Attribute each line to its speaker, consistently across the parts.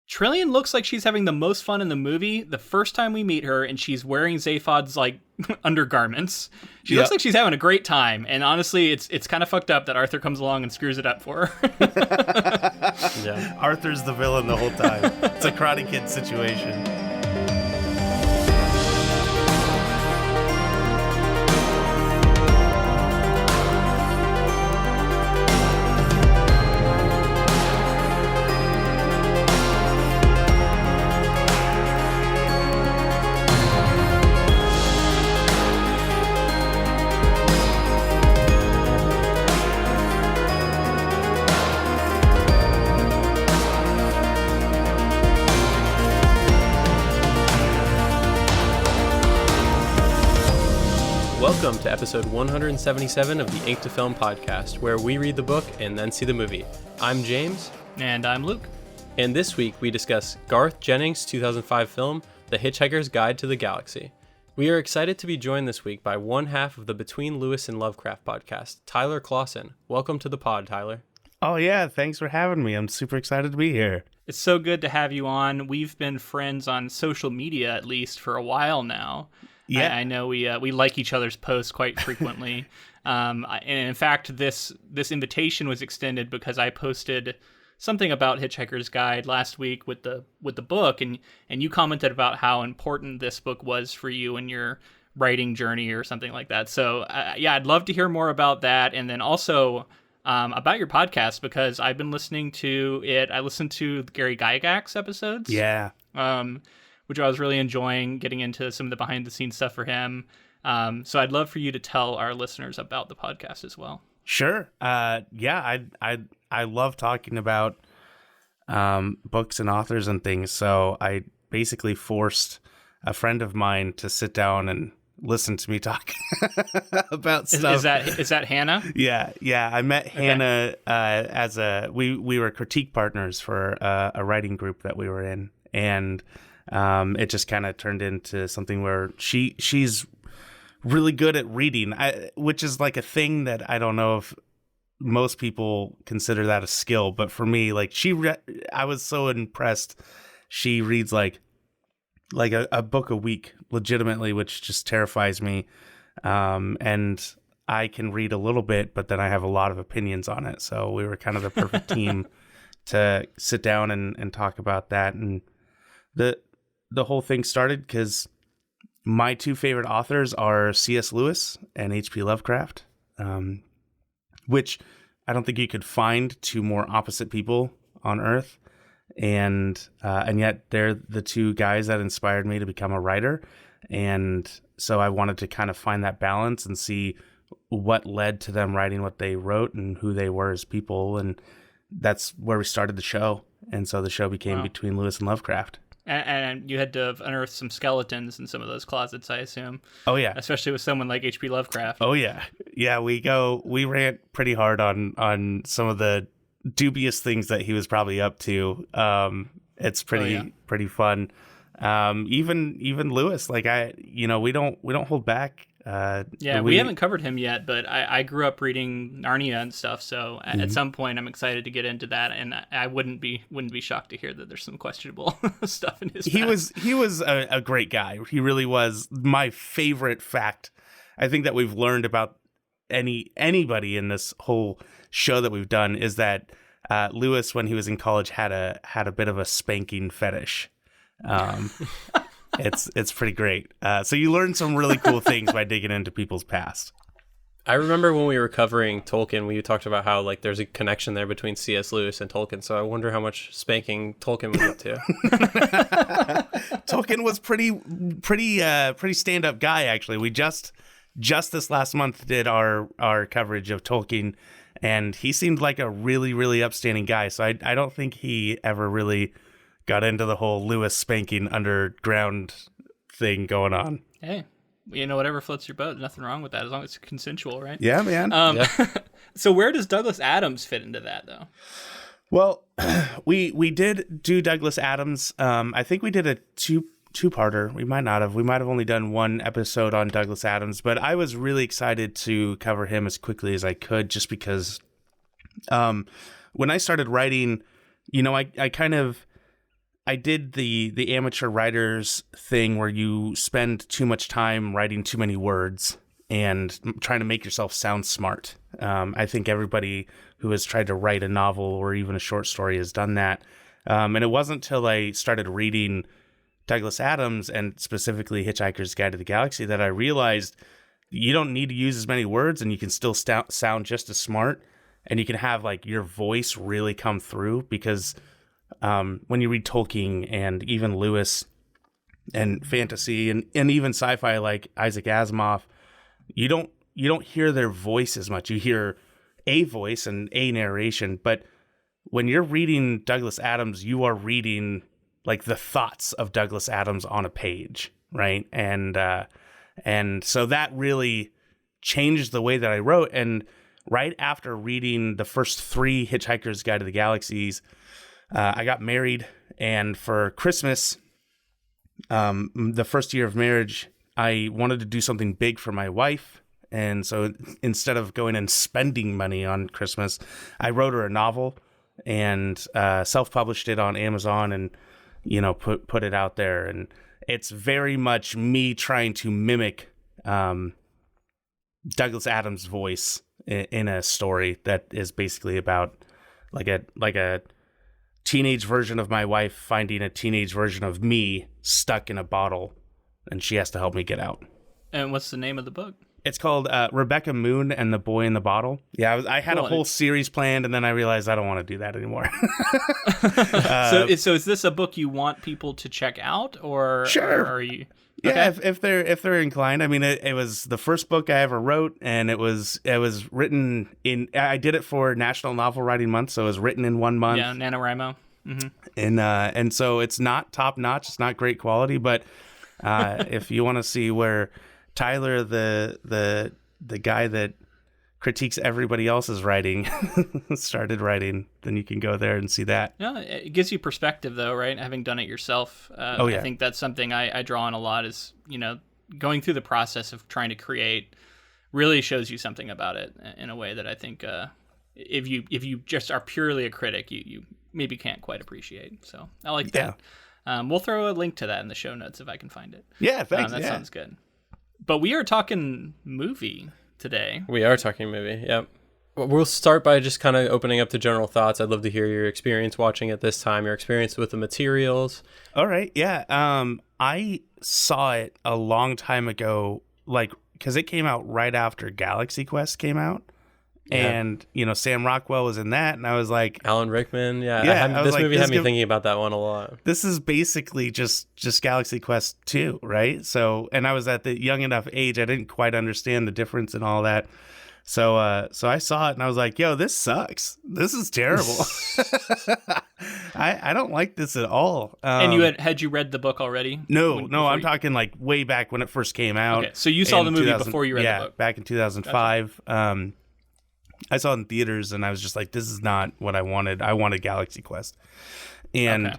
Speaker 1: Trillian looks like she's having the most fun in the movie the first time we meet her, and she's wearing Zaphod's like undergarments. She looks like she's having a great time, and honestly, it's kind of fucked up that Arthur comes along and screws it up for her.
Speaker 2: Yeah. Arthur's the villain the whole time. It's a Karate Kid situation.
Speaker 3: Welcome to episode 177 of the Ink to Film podcast, where we read the book and then see the movie. I'm James.
Speaker 1: And I'm Luke.
Speaker 3: And this week we discuss Garth Jennings' 2005 film, The Hitchhiker's Guide to the Galaxy. We are excited to be joined this week by one half of the Between Lewis and Lovecraft podcast, Tyler Clawson. Welcome to the pod, Tyler.
Speaker 2: Oh yeah, thanks for having me. I'm super excited to be here.
Speaker 1: It's so good to have you on. We've been friends on social media, at least, for a while now. Yeah, I know we like each other's posts quite frequently. And in fact, this invitation was extended because I posted something about Hitchhiker's Guide last week with the book, and you commented about how important this book was for you in your writing journey or something like that. So yeah, I'd love to hear more about that, and then also about your podcast, because I've been listening to it. I listened to Gary Gygax episodes.
Speaker 2: Yeah.
Speaker 1: Which I was really enjoying, getting into some of the behind-the-scenes stuff for him. So I'd love for you to tell our listeners about the podcast as well.
Speaker 2: Sure. Yeah, I love talking about books and authors and things. So I basically forced a friend of mine to sit down and listen to me talk about stuff.
Speaker 1: Is that Hannah?
Speaker 2: Yeah. I met Hannah as we were critique partners for a writing group that we were in, and it just kind of turned into something where she's really good at reading, which is like a thing that I don't know if most people consider that a skill, but for me, like I was so impressed. She reads like a book a week, legitimately, which just terrifies me. And I can read a little bit, but then I have a lot of opinions on it. So we were kind of the perfect team to sit down and talk about that. And the whole thing started because my two favorite authors are C.S. Lewis and H.P. Lovecraft, which I don't think you could find two more opposite people on Earth. And yet they're the two guys that inspired me to become a writer. And so I wanted to kind of find that balance and see what led to them writing what they wrote and who they were as people. And that's where we started the show. And so the show became Between Lewis and Lovecraft.
Speaker 1: And you had to have unearthed some skeletons in some of those closets, I assume.
Speaker 2: Oh, yeah.
Speaker 1: Especially with someone like H.P. Lovecraft.
Speaker 2: Oh, yeah. Yeah, we rant pretty hard on some of the dubious things that he was probably up to. It's pretty fun. Even Lewis, like we don't hold back.
Speaker 1: We haven't covered him yet, but I grew up reading Narnia and stuff, so at some point I'm excited to get into that, and I wouldn't be shocked to hear that there's some questionable stuff in his past.
Speaker 2: He was a great guy. He really was. My favorite fact I think that we've learned about anybody in this whole show that we've done is that Lewis, when he was in college, had a bit of a spanking fetish. It's pretty great. So you learn some really cool things by digging into people's past.
Speaker 3: I remember when we were covering Tolkien, we talked about how like there's a connection there between C.S. Lewis and Tolkien. So I wonder how much spanking Tolkien was up to.
Speaker 2: Tolkien was pretty stand-up guy, actually. We just this last month did our coverage of Tolkien, and he seemed like a really, really upstanding guy. So I don't think he ever really got into the whole Lewis spanking underground thing going on.
Speaker 1: Hey, whatever floats your boat, nothing wrong with that, as long as it's consensual, right?
Speaker 2: Yeah, man.
Speaker 1: So where does Douglas Adams fit into that, though?
Speaker 2: Well, we did do Douglas Adams. I think we did a two-parter. We might not have. We might have only done one episode on Douglas Adams, but I was really excited to cover him as quickly as I could, just because when I started writing, I kind of did the amateur writers thing where you spend too much time writing too many words and trying to make yourself sound smart. I think everybody who has tried to write a novel or even a short story has done that. And it wasn't until I started reading Douglas Adams and specifically Hitchhiker's Guide to the Galaxy that I realized you don't need to use as many words and you can still sound just as smart, and you can have like your voice really come through because when you read Tolkien and even Lewis and fantasy and even sci-fi like Isaac Asimov, you don't hear their voice as much. You hear a voice and a narration, but when you're reading Douglas Adams, you are reading like the thoughts of Douglas Adams on a page, right? And so that really changed the way that I wrote. And right after reading the first 3 Hitchhiker's Guide to the Galaxies, I got married, and for Christmas, the first year of marriage, I wanted to do something big for my wife. And so instead of going and spending money on Christmas, I wrote her a novel and self-published it on Amazon and, put it out there. And it's very much me trying to mimic Douglas Adams' voice in a story that is basically about like a teenage version of my wife finding a teenage version of me stuck in a bottle, and she has to help me get out.
Speaker 1: And what's the name of the book?
Speaker 2: It's called Rebecca Moon and the Boy in the Bottle. Yeah, I had a whole series planned, and then I realized I don't want to do that anymore.
Speaker 1: So is this a book you want people to check out, or
Speaker 2: sure?
Speaker 1: Or are you?
Speaker 2: Yeah, okay. if they're inclined. I mean, it was the first book I ever wrote, and it was written in. I did it for National Novel Writing Month, so it was written in 1 month.
Speaker 1: Yeah, NaNoWriMo.
Speaker 2: Mm-hmm. And so it's not top notch. It's not great quality, but if you want to see where Tyler, the guy that critiques everybody else's writing, started writing, then you can go there and see that.
Speaker 1: Yeah, it gives you perspective, though, right? Having done it yourself. I think that's something I draw on a lot is, going through the process of trying to create really shows you something about it in a way that I think if you just are purely a critic, you maybe can't quite appreciate. So I like that. Yeah. We'll throw a link to that in the show notes if I can find it.
Speaker 2: Yeah, thanks.
Speaker 1: That sounds good. But we are talking movie today.
Speaker 3: We are talking movie, yep. We'll start by just kind of opening up to general thoughts. I'd love to hear your experience watching it this time, your experience with the materials.
Speaker 2: All right, yeah. I saw it a long time ago, because it came out right after Galaxy Quest came out. Yeah. And, Sam Rockwell was in that, and I was like...
Speaker 3: Alan Rickman, yeah. This movie had me thinking about that one a lot.
Speaker 2: This is basically just Galaxy Quest 2, right? So, and I was at the young enough age, I didn't quite understand the difference and all that. So I saw it, and I was like, yo, this sucks. This is terrible. I don't like this at all.
Speaker 1: And had you read the book already?
Speaker 2: No, I'm talking like way back when it first came out.
Speaker 1: Okay, so you saw the movie before you read the book.
Speaker 2: Yeah, back in 2005. Gotcha. I saw it in theaters, and I was just like, this is not what I wanted. I wanted Galaxy Quest. And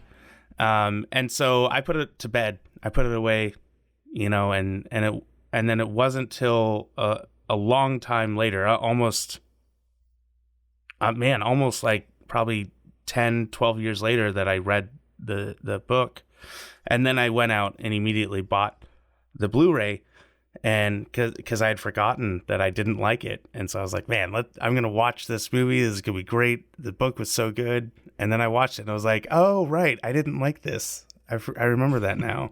Speaker 2: and so I put it to bed. I put it away, and then it wasn't till a long time later, almost like probably 10, 12 years later that I read the book. And then I went out and immediately bought the Blu-ray, and because I had forgotten that I didn't like it. And so I was like, man, I'm going to watch this movie. This is going to be great. The book was so good. And then I watched it and I was like, oh, right. I didn't like this. I remember that now.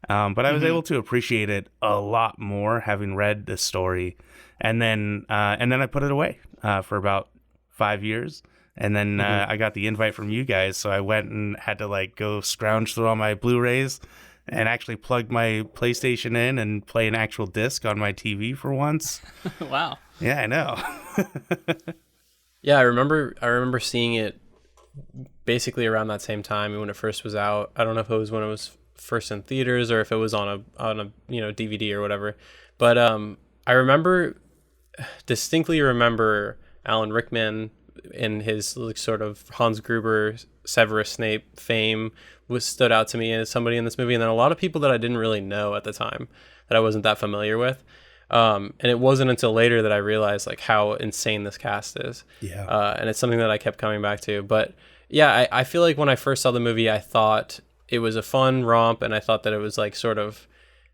Speaker 2: But I was able to appreciate it a lot more having read the story. And then I put it away for about 5 years. And then I got the invite from you guys. So I went and had to go scrounge through all my Blu-rays and actually plug my PlayStation in and play an actual disc on my TV for once.
Speaker 1: Wow.
Speaker 2: Yeah, I know.
Speaker 3: Yeah, I remember seeing it basically around that same time when it first was out. I don't know if it was when it was first in theaters or if it was on a DVD or whatever. But I distinctly remember Alan Rickman in his sort of Hans Gruber, Severus Snape fame stood out to me as somebody in this movie, and then a lot of people that I didn't really know at the time that I wasn't that familiar with. And it wasn't until later that I realized how insane this cast is. Yeah. And it's something that I kept coming back to. But yeah, I feel like when I first saw the movie, I thought it was a fun romp, and I thought that it was like sort of,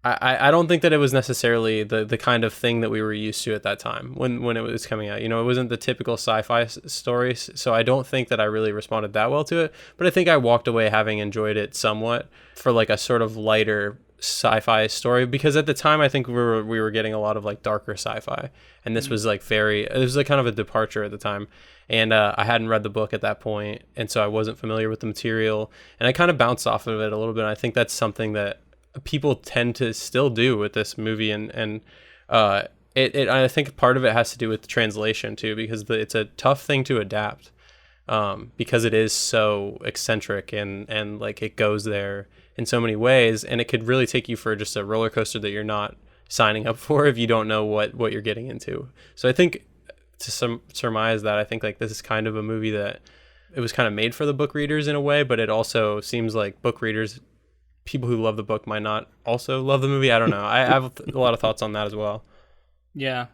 Speaker 3: I don't think that it was necessarily the kind of thing that we were used to at that time when it was coming out. You know, it wasn't the typical sci-fi stories, so I don't think that I really responded that well to it. But I think I walked away having enjoyed it somewhat for like a sort of lighter sci-fi story, because at the time I think we were getting a lot of like darker sci-fi, and this was like it was like kind of a departure at the time. And I hadn't read the book at that point, and so I wasn't familiar with the material, and I kind of bounced off of it a little bit. And I think that's something that people tend to still do with this movie, and I think part of it has to do with the translation too, because it's a tough thing to adapt, because it is so eccentric and like it goes there in so many ways, and it could really take you for just a roller coaster that you're not signing up for if you don't know what you're getting into. So I think, to surmise that, I think like this is kind of a movie that it was kind of made for the book readers in a way, but it also seems like book readers, people who love the book, might not also love the movie. I don't know. I have a lot of thoughts on that as well.
Speaker 1: Yeah.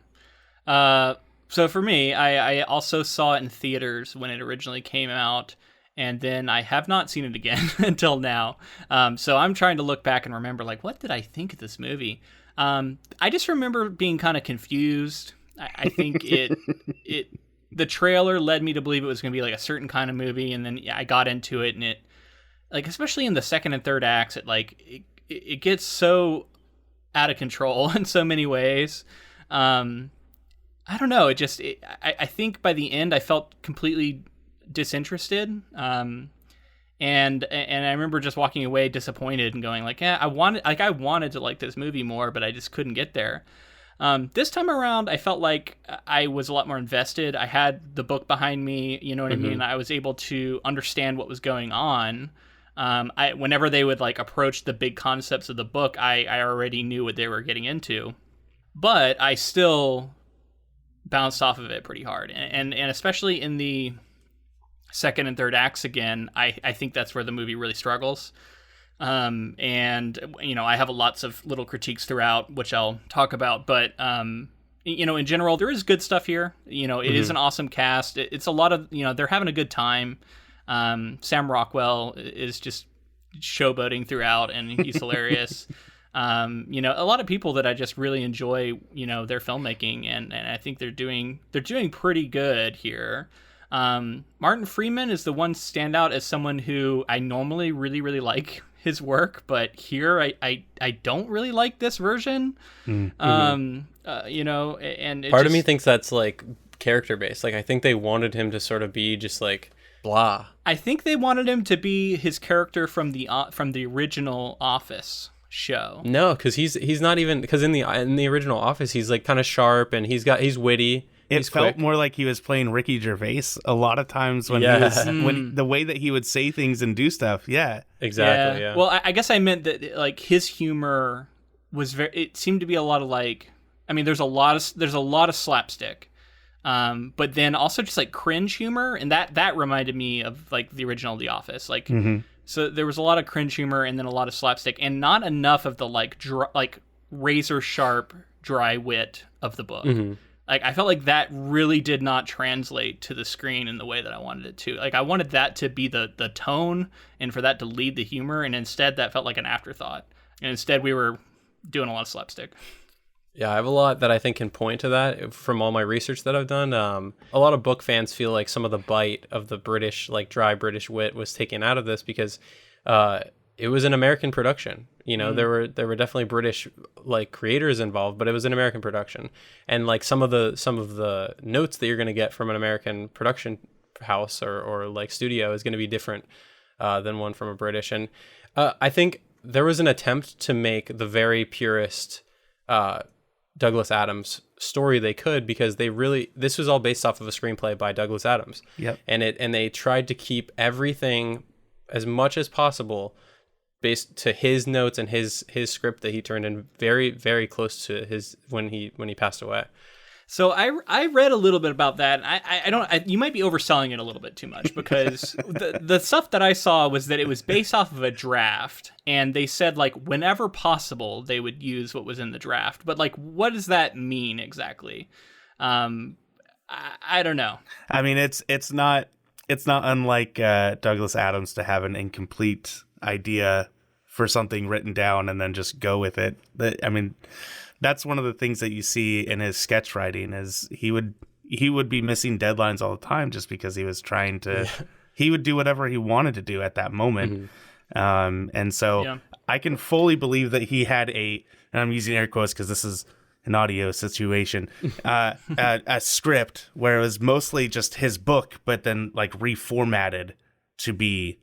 Speaker 1: So for me, I also saw it in theaters when it originally came out, and then I have not seen it again until now. So I'm trying to look back and remember, like, what did I think of this movie? I just remember being kind of confused. I think the trailer led me to believe it was going to be like a certain kind of movie, and then I got into it, and it, like, especially in the second and third acts, it gets so out of control in so many ways. I don't know. I think by the end I felt completely disinterested. And I remember just walking away disappointed and going like, I wanted to like this movie more, but I just couldn't get there. This time around, I felt like I was a lot more invested. I had the book behind me, you know what I mean? I was able to understand what was going on. Whenever they would like approach the big concepts of the book, I already knew what they were getting into, but I still bounced off of it pretty hard. And especially in the second and third acts again, I think that's where the movie really struggles. And, you know, I have lots of little critiques throughout, which I'll talk about, but, you know, in general, there is good stuff here. You know, it is an awesome cast. It's a lot of, you know, they're having a good time. Sam Rockwell is just showboating throughout, and he's hilarious. You know, a lot of people that I just really enjoy, you know, their filmmaking, and I think they're doing pretty good here. Martin Freeman is the one standout as someone who I normally really, really like his work, but here I don't really like this version. You know, and
Speaker 3: part of me thinks that's like character based. Like I think they wanted him to sort of be just like blah.
Speaker 1: I think they wanted him to be his character from the original Office show.
Speaker 3: No, because he's not even, because in the original Office he's like kind of sharp and he's witty.
Speaker 2: It felt quick. More like he was playing Ricky Gervais a lot of times when he was when the way that he would say things and do stuff. Yeah,
Speaker 3: exactly. Yeah.
Speaker 1: Well, I guess I meant that like his humor was it seemed to be a lot of like, I mean, there's a lot of slapstick, but then also just like cringe humor, and that reminded me of like the original The Office. Like, so there was a lot of cringe humor and then a lot of slapstick, and not enough of the like razor sharp dry wit of the book. Like, I felt like that really did not translate to the screen in the way that I wanted it to. Like, I wanted that to be the tone and for that to lead the humor, and instead that felt like an afterthought. And instead we were doing a lot of slapstick.
Speaker 3: Yeah, I have a lot that I think can point to that from all my research that I've done. A lot of book fans feel like some of the bite of the British, like dry British wit was taken out of this because it was an American production. You know, there were definitely British like creators involved, but it was an American production. And like some of the notes that you're going to get from an American production house or like studio is going to be different than one from a British. And I think there was an attempt to make the very purest Douglas Adams story they could, because this was all based off of a screenplay by Douglas Adams.
Speaker 2: Yep.
Speaker 3: And they tried to keep everything as much as possible based to his notes and his script that he turned in very, very close to his when he passed away.
Speaker 1: So I read a little bit about that. And you might be overselling it a little bit too much, because the stuff that I saw was that it was based off of a draft, and they said like whenever possible they would use what was in the draft. But like, what does that mean exactly? I don't know.
Speaker 2: I mean, it's not unlike Douglas Adams to have an incomplete idea for something written down and then just go with it. I mean, that's one of the things that you see in his sketch writing is he would be missing deadlines all the time just because he was trying to. He would do whatever he wanted to do at that moment, and so I can fully believe that he had and I'm using air quotes because this is an audio situation, a script where it was mostly just his book, but then like reformatted to be,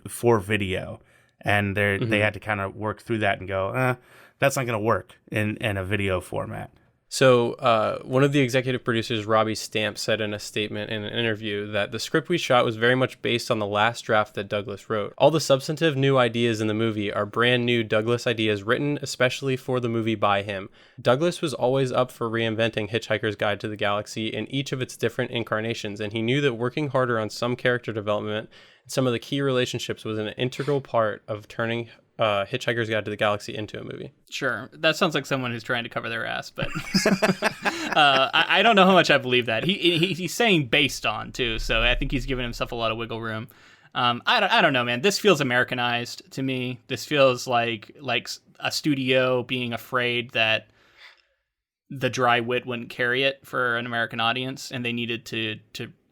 Speaker 2: for video. And they had to kind of work through that and go, that's not going to work in a video format.
Speaker 3: So one of the executive producers, Robbie Stamp, said in a statement in an interview that the script we shot was very much based on the last draft that Douglas wrote. All the substantive new ideas in the movie are brand new Douglas ideas written especially for the movie by him. Douglas was always up for reinventing Hitchhiker's Guide to the Galaxy in each of its different incarnations, and he knew that working harder on some character development and some of the key relationships was an integral part of turning Hitchhiker's Guide to the Galaxy into a movie.
Speaker 1: Sure. That sounds like someone who's trying to cover their ass, but I don't know how much I believe that. He's saying based on, too, so I think he's giving himself a lot of wiggle room. I don't know, man. This feels Americanized to me. This feels like a studio being afraid that the dry wit wouldn't carry it for an American audience, and they needed to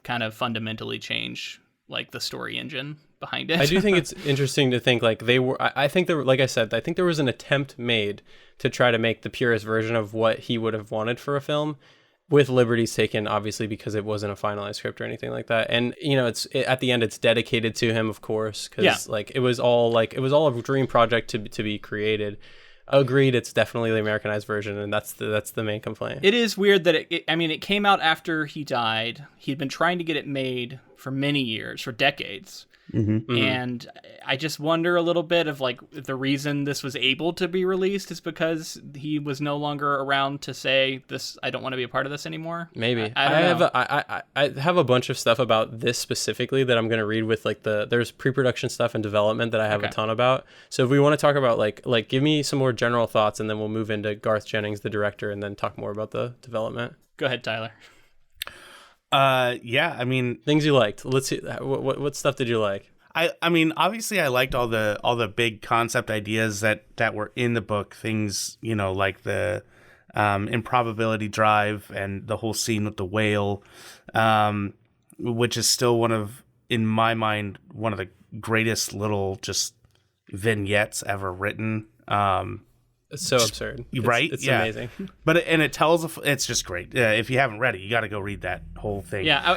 Speaker 1: kind of fundamentally change like the story engine behind it.
Speaker 3: I do think it's interesting to think like they were. I think there, like I said, I think there was an attempt made to try to make the purest version of what he would have wanted for a film, with liberties taken, obviously, because it wasn't a finalized script or anything like that. And at the end, it's dedicated to him, of course, because it was all a dream project to be created. Agreed, it's definitely the Americanized version, and that's the main complaint.
Speaker 1: It is weird that it came out after he died. He'd been trying to get it made for many years, for decades. And I just wonder a little bit of like the reason this was able to be released is because he was no longer around to say this. I don't want to be a part of this anymore.
Speaker 3: Maybe I have a bunch of stuff about this specifically that I'm going to read with like there's pre-production stuff and development that I have a ton about. So if we want to talk about like give me some more general thoughts and then we'll move into Garth Jennings, the director, and then talk more about the development.
Speaker 1: Go ahead, Tyler.
Speaker 2: Yeah, I mean,
Speaker 3: things you liked. Let's see. What stuff did you like?
Speaker 2: I mean, obviously, I liked all the big concept ideas that were in the book. Things, like the improbability drive and the whole scene with the whale, which is still in my mind, one of the greatest little just vignettes ever written.
Speaker 3: It's so absurd,
Speaker 2: right?
Speaker 3: It's amazing.
Speaker 2: But it tells. It's just great. If you haven't read it, you got to go read that whole thing.
Speaker 1: Yeah,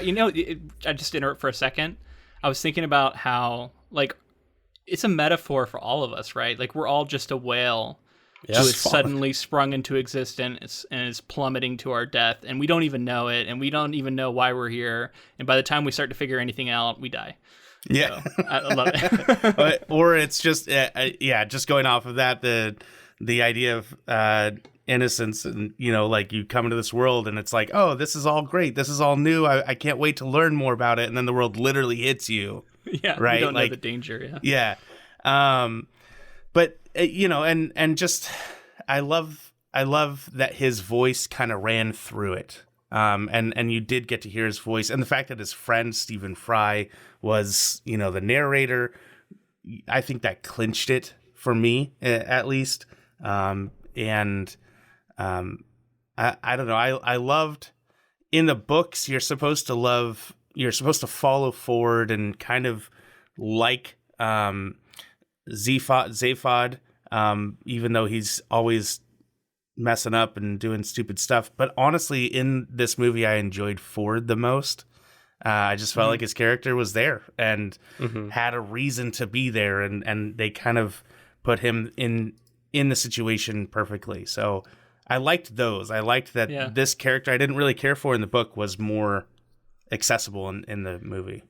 Speaker 1: I just interrupt for a second. I was thinking about how like it's a metaphor for all of us, right? Like we're all just a whale who is suddenly sprung into existence and is plummeting to our death, and we don't even know it, and we don't even know why we're here. And by the time we start to figure anything out, we die.
Speaker 2: Yeah,
Speaker 1: so, I love it.
Speaker 2: Or it's just just going off of that the idea of innocence and like you come into this world and it's like, oh, this is all great, this is all new, I can't wait to learn more about it, and then the world literally hits you. Right,
Speaker 1: you don't know the danger.
Speaker 2: But and just I love that his voice kind of ran through it, and you did get to hear his voice, and the fact that his friend Stephen Fry was the narrator, I think that clinched it for me at least. I don't know. I loved in the books. You're supposed to follow forward and kind of like Zaphod, even though he's always messing up and doing stupid stuff. But honestly, in this movie, I enjoyed Ford the most. I just felt like his character was there and had a reason to be there, and they kind of put him in the situation perfectly. So I liked those. I liked that this character I didn't really care for in the book was more accessible in the movie.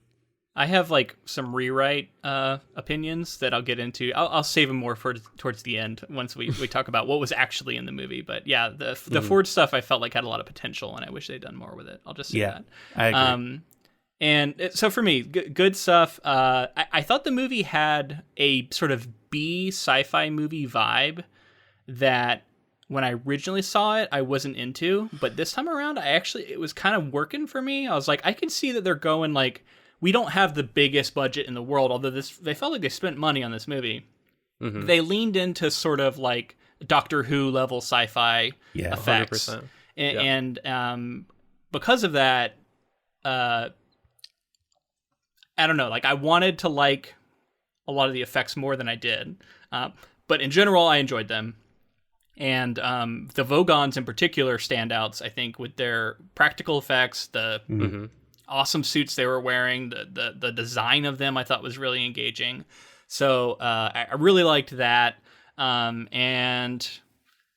Speaker 1: I have like some rewrite opinions that I'll get into. I'll save them more for towards the end once we talk about what was actually in the movie. But yeah, the Ford stuff I felt like had a lot of potential, and I wish they'd done more with it. I'll just say that.
Speaker 2: I agree.
Speaker 1: So for me, good stuff. I thought the movie had a sort of B sci-fi movie vibe that when I originally saw it, I wasn't into. But this time around, it was kind of working for me. I was like, I can see that they're going like, we don't have the biggest budget in the world, although they felt like they spent money on this movie. Mm-hmm. They leaned into sort of like Doctor Who level sci-fi effects. 100%. And because of that, I don't know, like I wanted to like a lot of the effects more than I did. But in general, I enjoyed them. And the Vogons in particular standouts, I think, with their practical effects, the awesome suits they were wearing, the design of them I thought was really engaging. So I really liked that. And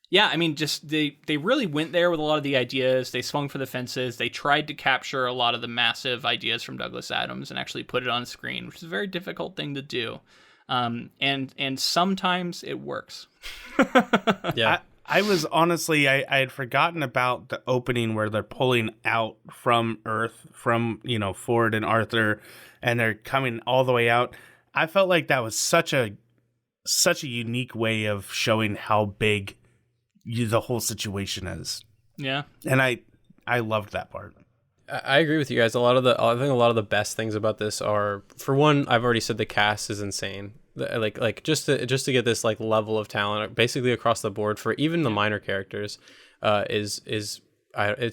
Speaker 1: yeah, I mean, just they really went there with a lot of the ideas. They swung for the fences. They tried to capture a lot of the massive ideas from Douglas Adams and actually put it on screen, which is a very difficult thing to do. And sometimes it works.
Speaker 2: Yeah. I was honestly, I had forgotten about the opening where they're pulling out from Earth, from, Ford and Arthur, and they're coming all the way out. I felt like that was such a unique way of showing how big the whole situation is.
Speaker 1: Yeah.
Speaker 2: And I loved that part.
Speaker 3: I agree with you guys. I think a lot of the best things about this are, for one, I've already said the cast is insane. Like just to get this like level of talent basically across the board for even the minor characters, it's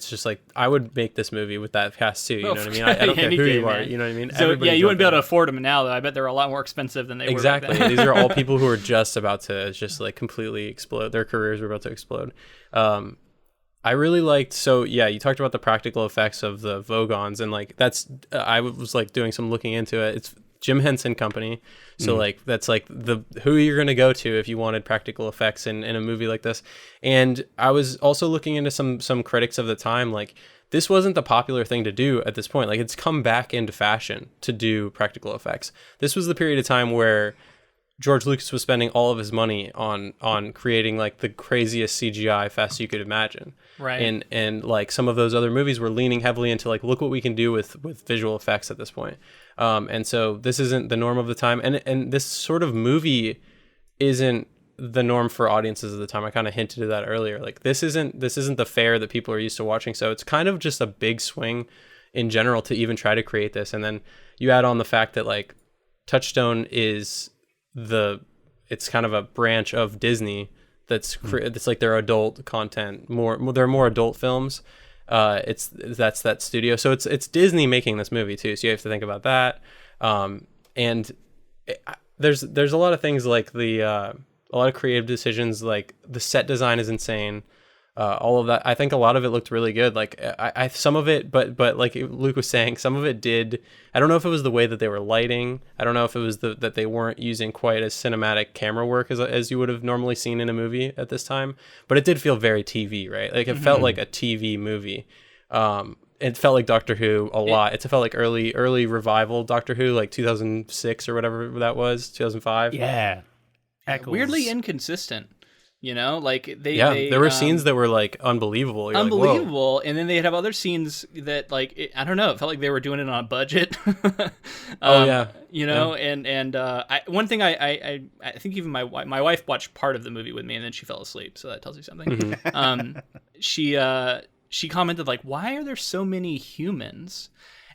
Speaker 3: just like I would make this movie with that cast too. You know what I mean? I don't care who you are. You know what I mean?
Speaker 1: So you wouldn't be able to afford them now, though. I bet they're a lot more expensive than they were back then.
Speaker 3: These are all people who are just about to just like completely explode. Their careers were about to explode. I really liked, so yeah, you talked about the practical effects of the Vogons, and like that's I was like doing some looking into it. It's Jim Henson Company, so like that's like who you're gonna go to if you wanted practical effects in a movie like this. And I was also looking into some critics of the time, like this wasn't the popular thing to do at this point. Like it's come back into fashion to do practical effects. This was the period of time where George Lucas was spending all of his money on creating like the craziest CGI fest you could imagine.
Speaker 1: Right.
Speaker 3: And like some of those other movies were leaning heavily into like, look what we can do with visual effects at this point. And so this isn't the norm of the time. And this sort of movie isn't the norm for audiences of the time. I kind of hinted at that earlier. Like this isn't the fare that people are used to watching. So it's kind of just a big swing in general to even try to create this. And then you add on the fact that like Touchstone is it's kind of a branch of Disney that's like their adult content, they're more adult films. That's that studio, so it's Disney making this movie too, so you have to think about that. And there's a lot of things like a lot of creative decisions, like the set design is insane. All of that, I think a lot of it looked really good. Like I some of it, but like Luke was saying, some of it did. I don't know if it was the way that they were lighting. I don't know if it was that they weren't using quite as cinematic camera work as you would have normally seen in a movie at this time. But it did feel very TV, right? Like it felt like a TV movie. It felt like Doctor Who a lot. It felt like early revival Doctor Who, like 2006 or whatever that was, 2005.
Speaker 2: Yeah,
Speaker 1: weirdly inconsistent. Like
Speaker 3: there were scenes that were like unbelievable. You're
Speaker 1: unbelievable,
Speaker 3: like,
Speaker 1: and then they'd have other scenes that like I don't know. It felt like they were doing it on a budget. And one thing I think even my wife watched part of the movie with me, and then she fell asleep. So that tells you something. She commented like, "Why are there so many humans?"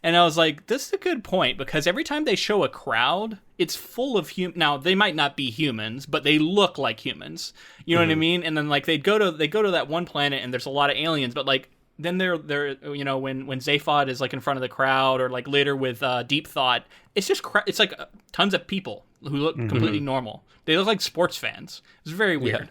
Speaker 1: And I was like, this is a good point, because every time they show a crowd, it's full of Now, they might not be humans, but they look like humans. You know what I mean? And then like they go to that one planet and there's a lot of aliens, but like then they're when Zaphod is like in front of the crowd, or like later with Deep Thought, it's just it's like tons of people who look completely normal. They look like sports fans. It's very weird.
Speaker 3: Yeah.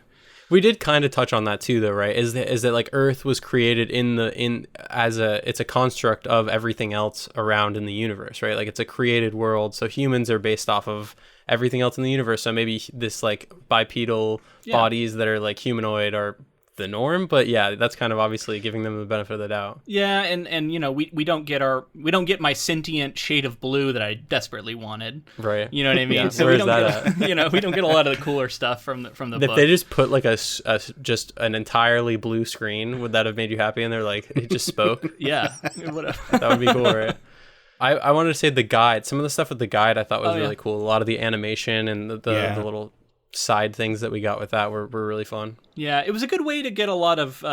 Speaker 3: We did kind of touch on that too, though, right? Is that like Earth was created it's a construct of everything else around in the universe, right? Like it's a created world, so humans are based off of everything else in the universe. So maybe this like bipedal bodies that are like humanoid are the norm, but yeah, that's kind of obviously giving them the benefit of the doubt.
Speaker 1: Yeah, and we don't get my sentient shade of blue that I desperately wanted.
Speaker 3: Right.
Speaker 1: You know what I mean?
Speaker 3: Yeah.
Speaker 1: So
Speaker 3: where's
Speaker 1: we
Speaker 3: that
Speaker 1: don't get, we don't get a lot of the cooler stuff from the book.
Speaker 3: If they just put like just an entirely blue screen, would that have made you happy? And they're like, it just spoke.
Speaker 1: Yeah. Whatever.
Speaker 3: That would be cool, right? I wanted to say the guide. Some of the stuff with the guide I thought was really cool. A lot of the animation and the little side things that we got with that were really fun.
Speaker 1: Yeah, it was a good way to get a lot of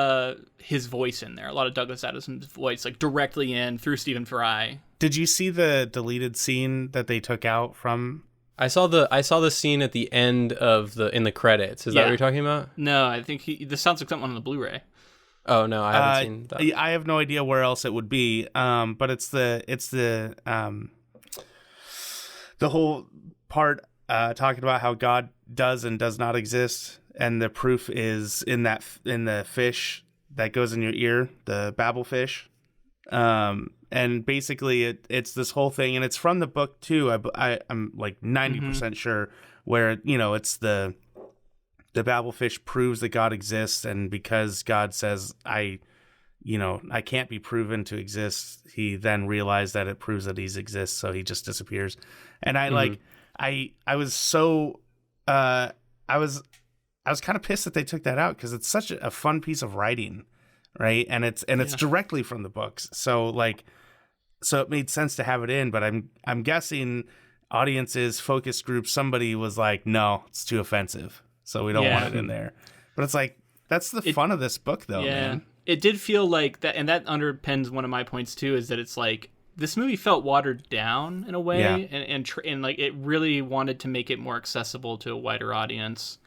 Speaker 1: his voice in there, a lot of Douglas Adams's voice, like directly in through Stephen Fry.
Speaker 2: Did you see the deleted scene that they took out from?
Speaker 3: I saw the scene at the end of in the credits. Is that what you're talking about?
Speaker 1: No, I think this sounds like something on the Blu-ray.
Speaker 3: Oh no, I haven't seen that.
Speaker 2: I have no idea where else it would be. But it's the whole part talking about how God does and does not exist, and the proof is in the fish that goes in your ear, the Babel fish. And basically it's this whole thing, and it's from the book too. I'm like 90% sure, where it's the Babel fish proves that God exists, and because God says I can't be proven to exist, he then realized that it proves that he exists, so he just disappears. And I was so I was kind of pissed that they took that out, because it's such a fun piece of writing, right? And it's directly from the books, so it made sense to have it in. But I'm guessing audiences, focus groups, somebody was like, no, it's too offensive, so we don't want it in there. But it's like, that's the fun of this book, though, man.
Speaker 1: It did feel like that, and that underpins one of my points too, is that it's like this movie felt watered down in a way, and like it really wanted to make it more accessible to a wider audience.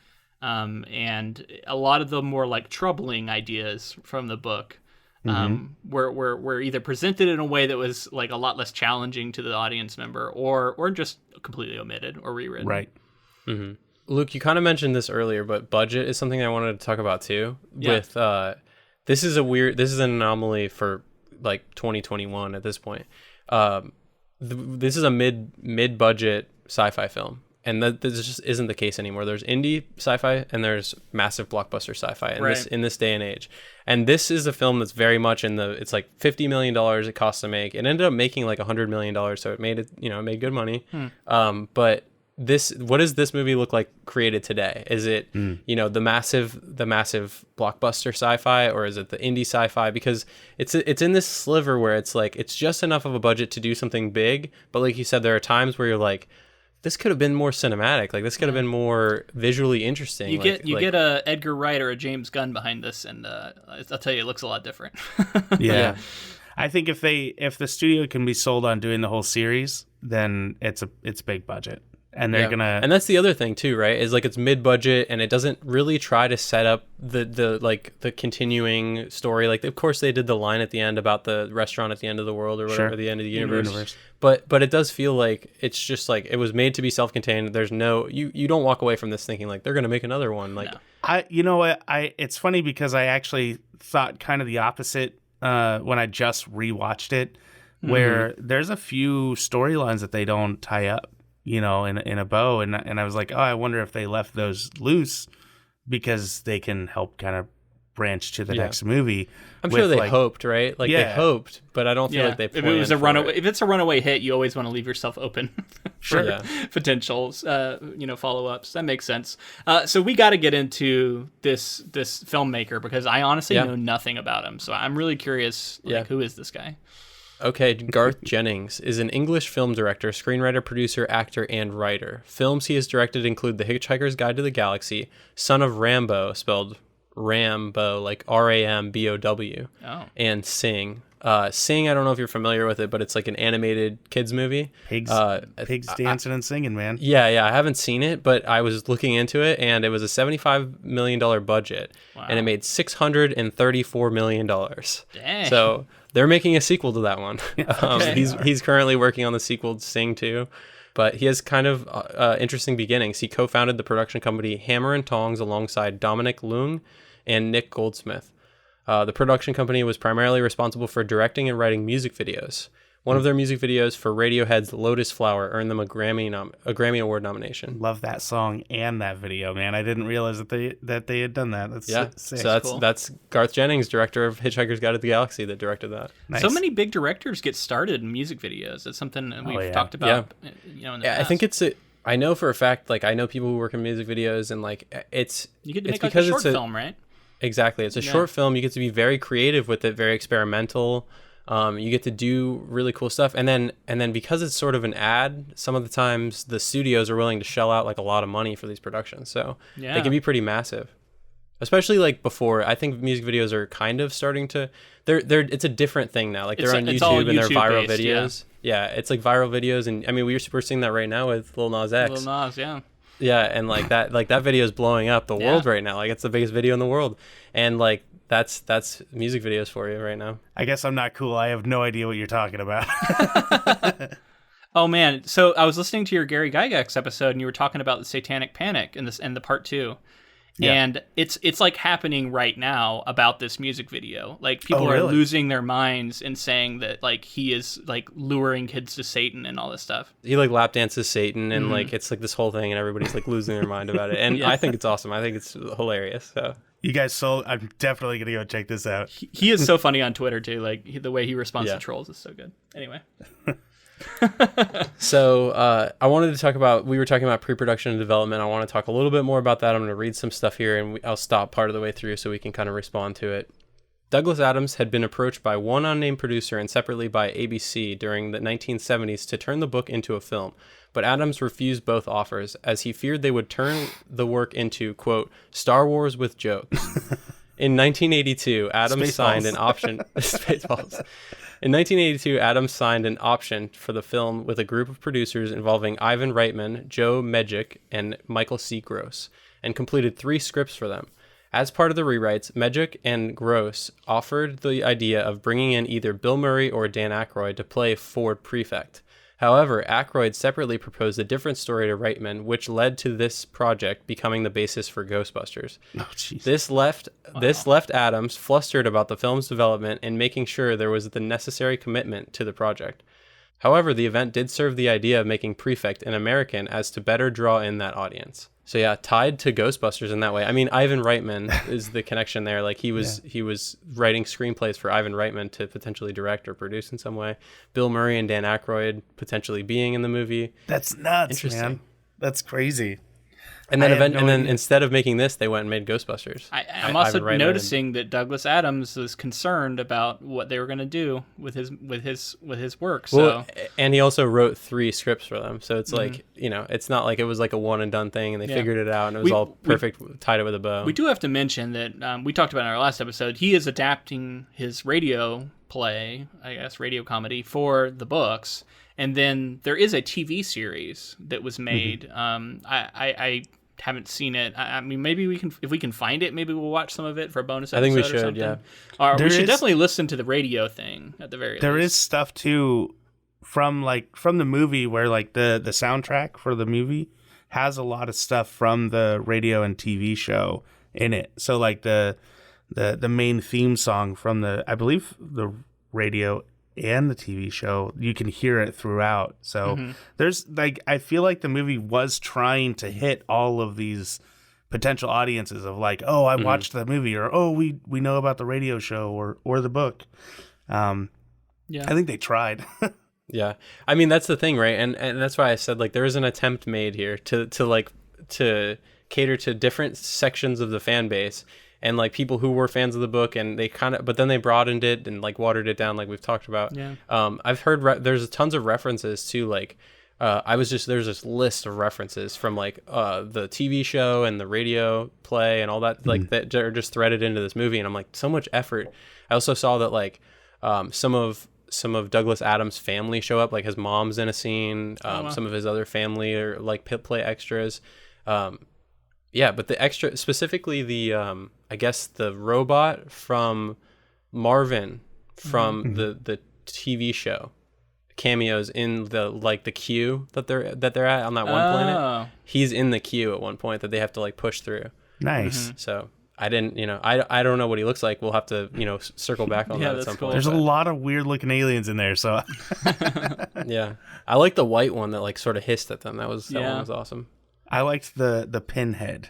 Speaker 1: And a lot of the more like troubling ideas from the book were either presented in a way that was like a lot less challenging to the audience member, or just completely omitted or rewritten.
Speaker 2: Right.
Speaker 3: Mm-hmm. Luke, you kind of mentioned this earlier, but budget is something I wanted to talk about too. Yeah. With this is an anomaly for like 2021 at this point. This is a mid-budget sci-fi film, and this just isn't the case anymore. There's indie sci-fi and there's massive blockbuster sci-fi in this day and age. And this is a film that's very much it's like $50 million it cost to make. It ended up making like $100 million, so it made good money. But what does this movie look like created today? Is it the massive blockbuster sci-fi, or is it the indie sci-fi? Because it's in this sliver where it's like it's just enough of a budget to do something big, but like you said, there are times where you're like, this could have been more cinematic, like this could have been more visually interesting.
Speaker 1: You get a Edgar Wright or a James Gunn behind this, and I'll tell you, it looks a lot different.
Speaker 2: Yeah. I think if the studio can be sold on doing the whole series, then it's big budget. And they're gonna,
Speaker 3: and that's the other thing too, right? Is like it's mid-budget, and it doesn't really try to set up the continuing story. Like, of course, they did the line at the end about the restaurant at the end of the world or whatever, the end of the universe. But it does feel like it's just like it was made to be self-contained. There's no you don't walk away from this thinking like they're gonna make another one. Like,
Speaker 2: it's funny because I actually thought kind of the opposite when I just rewatched it, where there's a few storylines that they don't tie up, in a bow, and I was like, oh, I wonder if they left those loose because they can help kind of branch to the next movie.
Speaker 3: I'm sure they hoped, right? Like they hoped, but I don't feel like they planned.
Speaker 1: If it's a runaway hit, you always want to leave yourself open for potential follow-ups. That makes sense. So we got to get into this filmmaker, because I honestly know nothing about him. So I'm really curious, who is this guy?
Speaker 3: Okay, Garth Jennings is an English film director, screenwriter, producer, actor, and writer. Films he has directed include The Hitchhiker's Guide to the Galaxy, Son of Rambo, spelled Rambo, like Rambow, and Sing. Sing, I don't know if you're familiar with it, but it's like an animated kids movie.
Speaker 2: Pigs dancing and singing, man.
Speaker 3: Yeah, I haven't seen it, but I was looking into it, and it was a $75 million budget, and it made $634 million.
Speaker 1: Dang.
Speaker 3: So they're making a sequel to that one. He's currently working on the sequel to Sing 2. But he has kind of interesting beginnings. He co-founded the production company Hammer and Tongs alongside Dominic Leung and Nick Goldsmith. The production company was primarily responsible for directing and writing music videos. One of their music videos for Radiohead's Lotus Flower earned them a Grammy Award nomination.
Speaker 2: Love that song and that video, man. I didn't realize that they had done that. That's sick.
Speaker 3: So that's Garth Jennings, director of Hitchhiker's Guide to the Galaxy, that directed that.
Speaker 1: Nice. So many big directors get started in music videos. It's something we've talked about. In the past.
Speaker 3: I think I know for a fact. Like, I know people who work in music videos, and like
Speaker 1: you get to make like a short film, right?
Speaker 3: Exactly, it's a short film. You get to be very creative with it, very experimental. You get to do really cool stuff, and then because it's sort of an ad, some of the times the studios are willing to shell out like a lot of money for these productions, so they can be pretty massive. Especially like before, I think music videos are kind of starting to. They're it's a different thing now. Like they're on YouTube and they're viral videos. Yeah, it's like viral videos, and I mean we're seeing that right now with Lil Nas X.
Speaker 1: Lil Nas, yeah.
Speaker 3: Yeah, and like that video is blowing up the world right now. Like it's the biggest video in the world, and like that's music videos for you right now.
Speaker 2: I guess I'm not cool. I have no idea what you're talking about.
Speaker 1: Oh man, so I was listening to your Gary Gygax episode, and you were talking about the Satanic Panic and the part 2. Yeah. And it's like happening right now about this music video. Like people are losing their minds and saying that like he is like luring kids to Satan and all this stuff.
Speaker 3: He like lap dances Satan and like it's like this whole thing and everybody's like losing their mind about it. And I think it's awesome. I think it's hilarious. So you guys
Speaker 2: I'm definitely gonna go check this out.
Speaker 1: He is so funny on Twitter too. Like the way he responds to trolls is so good. Anyway.
Speaker 3: So I wanted to talk about, we were talking about pre-production and development. I want to talk a little bit more about that. I'm going to read some stuff here and I'll stop part of the way through so we can kind of respond to it. Douglas Adams had been approached by one unnamed producer and separately by ABC during the 1970s to turn the book into a film, but Adams refused both offers as he feared they would turn the work into, quote, Star Wars with jokes. In 1982, Adams signed an option. Spaceballs. In 1982, Adams signed an option for the film with a group of producers involving Ivan Reitman, Joe Medjuck, and Michael C. Gross, and completed 3 scripts for them. As part of the rewrites, Medjuck and Gross offered the idea of bringing in either Bill Murray or Dan Aykroyd to play Ford Prefect. However, Aykroyd separately proposed a different story to Reitman, which led to this project becoming the basis for Ghostbusters.
Speaker 2: Oh, jeez.
Speaker 3: This left Adams flustered about the film's development and making sure there was the necessary commitment to the project. However, the event did serve the idea of making Prefect an American as to better draw in that audience. So yeah, tied to Ghostbusters in that way. I mean, Ivan Reitman is the connection there. Like he was writing screenplays for Ivan Reitman to potentially direct or produce in some way. Bill Murray and Dan Aykroyd potentially being in the movie.
Speaker 2: That's nuts, man. That's crazy.
Speaker 3: And then instead of making this, they went and made Ghostbusters.
Speaker 1: I'm also noticing that Douglas Adams was concerned about what they were going to do with his work. So,
Speaker 3: and he also wrote 3 scripts for them. So it's like, it's not like it was like a one and done thing, and they figured it out, and it was all perfect, tied it with a bow.
Speaker 1: We do have to mention that we talked about in our last episode. He is adapting his radio play, I guess, radio comedy for the books. And then there is a TV series that was made. I haven't seen it. I mean, maybe we can, if we can find it, maybe we'll watch some of it for a bonus episode.
Speaker 3: I think we should,
Speaker 1: or something.
Speaker 3: yeah.
Speaker 1: Or we should definitely listen to the radio thing at the very least.
Speaker 2: There is stuff too from the movie where like the soundtrack for the movie has a lot of stuff from the radio and TV show in it. So like the main theme song from I believe the radio and the TV show, you can hear it throughout. So there's like, I feel like the movie was trying to hit all of these potential audiences of like, oh, I watched the movie, or oh, we know about the radio show or the book. I think they tried.
Speaker 3: Yeah, I mean that's the thing, right? And that's why I said like there is an attempt made here to cater to different sections of the fan base. And like people who were fans of the book, and they but then they broadened it and like watered it down, like we've talked about.
Speaker 1: Yeah.
Speaker 3: I've heard there's tons of references to like, there's this list of references from like the TV show and the radio play and all that, like that are just threaded into this movie, and I'm like, so much effort. I also saw that like some of Douglas Adams' family show up, like his mom's in a scene. Some of his other family are like play extras. Yeah, but the extra, specifically the, I guess the robot from Marvin from the TV show cameos in the queue that they're at on that one planet. He's in the queue at one point that they have to like push through.
Speaker 2: Nice.
Speaker 3: So I didn't, I don't know what he looks like. We'll have to, circle back on that at some point.
Speaker 2: There's a lot of weird looking aliens in there. So
Speaker 3: yeah, I like the white one that like sort of hissed at them. That one was awesome.
Speaker 2: I liked the pin head,